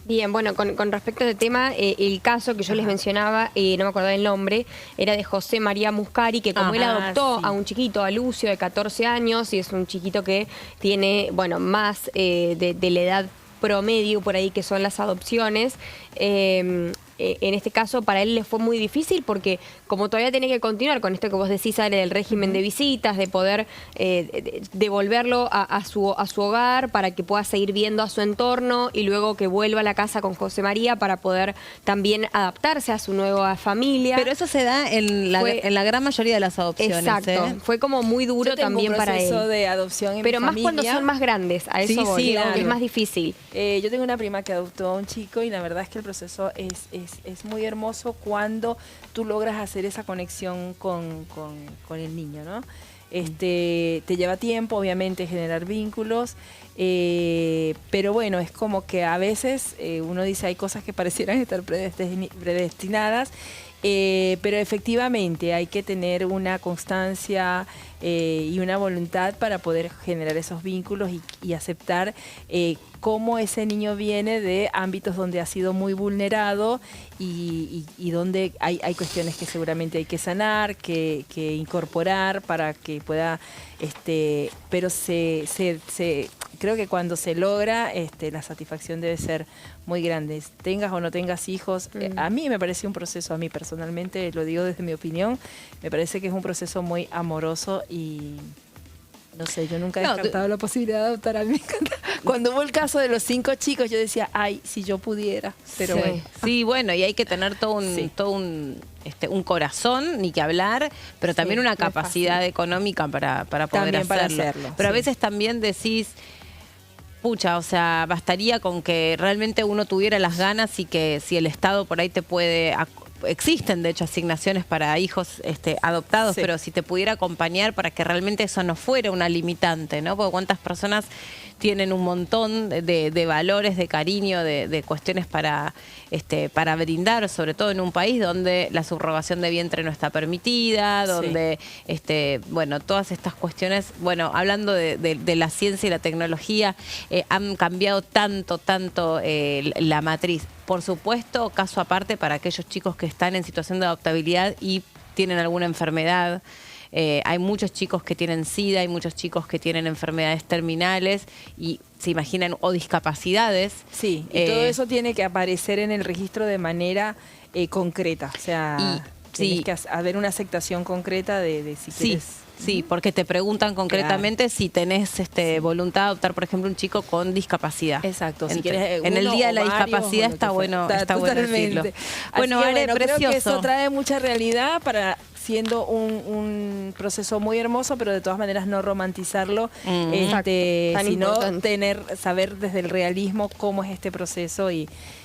Bien, bueno, con respecto a este tema, el caso que yo les mencionaba, no me acordaba el nombre, era de José María Muscari, que como él adoptó a un chiquito, a Lucio, de 14 años, y es un chiquito que tiene, bueno, más de la edad promedio por ahí que son las adopciones, en este caso para él le fue muy difícil porque como todavía tiene que continuar con esto que vos decís, Ale, del régimen de visitas, de poder devolverlo a su hogar para que pueda seguir viendo a su entorno y luego que vuelva a la casa con José María para poder también adaptarse a su nueva familia. Pero eso se da en la gran mayoría de las adopciones. Exacto, fue como muy duro también para él. Yo tengo un proceso de adopción en Pero mi más familia. cuando son más grandes, a eso voy, sí, que es más difícil. Yo tengo una prima que adoptó a un chico y la verdad es que el proceso es muy hermoso cuando tú logras hacer esa conexión con el niño, ¿no? Te lleva tiempo, obviamente, generar vínculos, pero bueno, es como que a veces uno dice hay cosas que parecieran estar predestinadas, pero efectivamente hay que tener una constancia y una voluntad para poder generar esos vínculos y aceptar cómo ese niño viene de ámbitos donde ha sido muy vulnerado y donde hay cuestiones que seguramente hay que sanar, que incorporar para que pueda, pero creo que cuando se logra, la satisfacción debe ser muy grande. Tengas o no tengas hijos, a mí me parece un proceso, a mí personalmente, lo digo desde mi opinión, me parece que es un proceso muy amoroso y no sé, yo nunca he descartado la posibilidad de adoptar. A mí me encanta. Cuando hubo el caso de los 5 chicos, yo decía, ay, si yo pudiera, pero bueno. Sí, bueno, y hay que tener todo un corazón, ni que hablar, pero también una capacidad económica para poder hacerlo. Pero a veces también decís, pucha, o sea, bastaría con que realmente uno tuviera las ganas y que si el Estado por ahí te puede... Existen, de hecho, asignaciones para hijos adoptados, pero si te pudiera acompañar para que realmente eso no fuera una limitante, ¿no? Porque cuántas personas tienen un montón de valores, de cariño, de cuestiones para brindar, sobre todo en un país donde la subrogación de vientre no está permitida, donde, bueno, todas estas cuestiones, bueno, hablando de la ciencia y la tecnología, han cambiado tanto la matriz. Por supuesto, caso aparte para aquellos chicos que están en situación de adoptabilidad y tienen alguna enfermedad. Hay muchos chicos que tienen SIDA, hay muchos chicos que tienen enfermedades terminales y se imaginan, o discapacidades. Sí, y todo eso tiene que aparecer en el registro de manera concreta. O sea, tiene que haber una aceptación concreta de si quieres... Sí, porque te preguntan concretamente si tenés voluntad de adoptar, por ejemplo, un chico con discapacidad. Exacto. Si quieres en el día de la discapacidad está bueno decirlo. Bueno, Ale, precioso. Creo que eso trae mucha realidad siendo un proceso muy hermoso, pero de todas maneras no romantizarlo, sino saber desde el realismo cómo es este proceso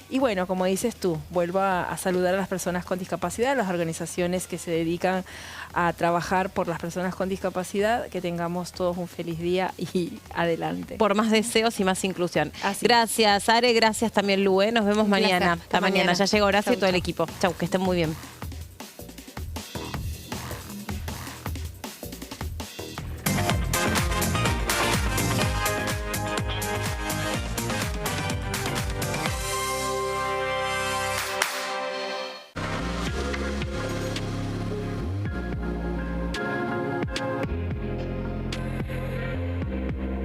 y bueno, como dices tú, vuelvo a saludar a las personas con discapacidad, a las organizaciones que se dedican a trabajar por las personas con discapacidad, que tengamos todos un feliz día y adelante. Por más deseos y más inclusión. Gracias, Are, gracias también, Lu, nos vemos mañana. Hasta mañana. Ya llega Horacio y todo el equipo. Chau, que estén muy bien.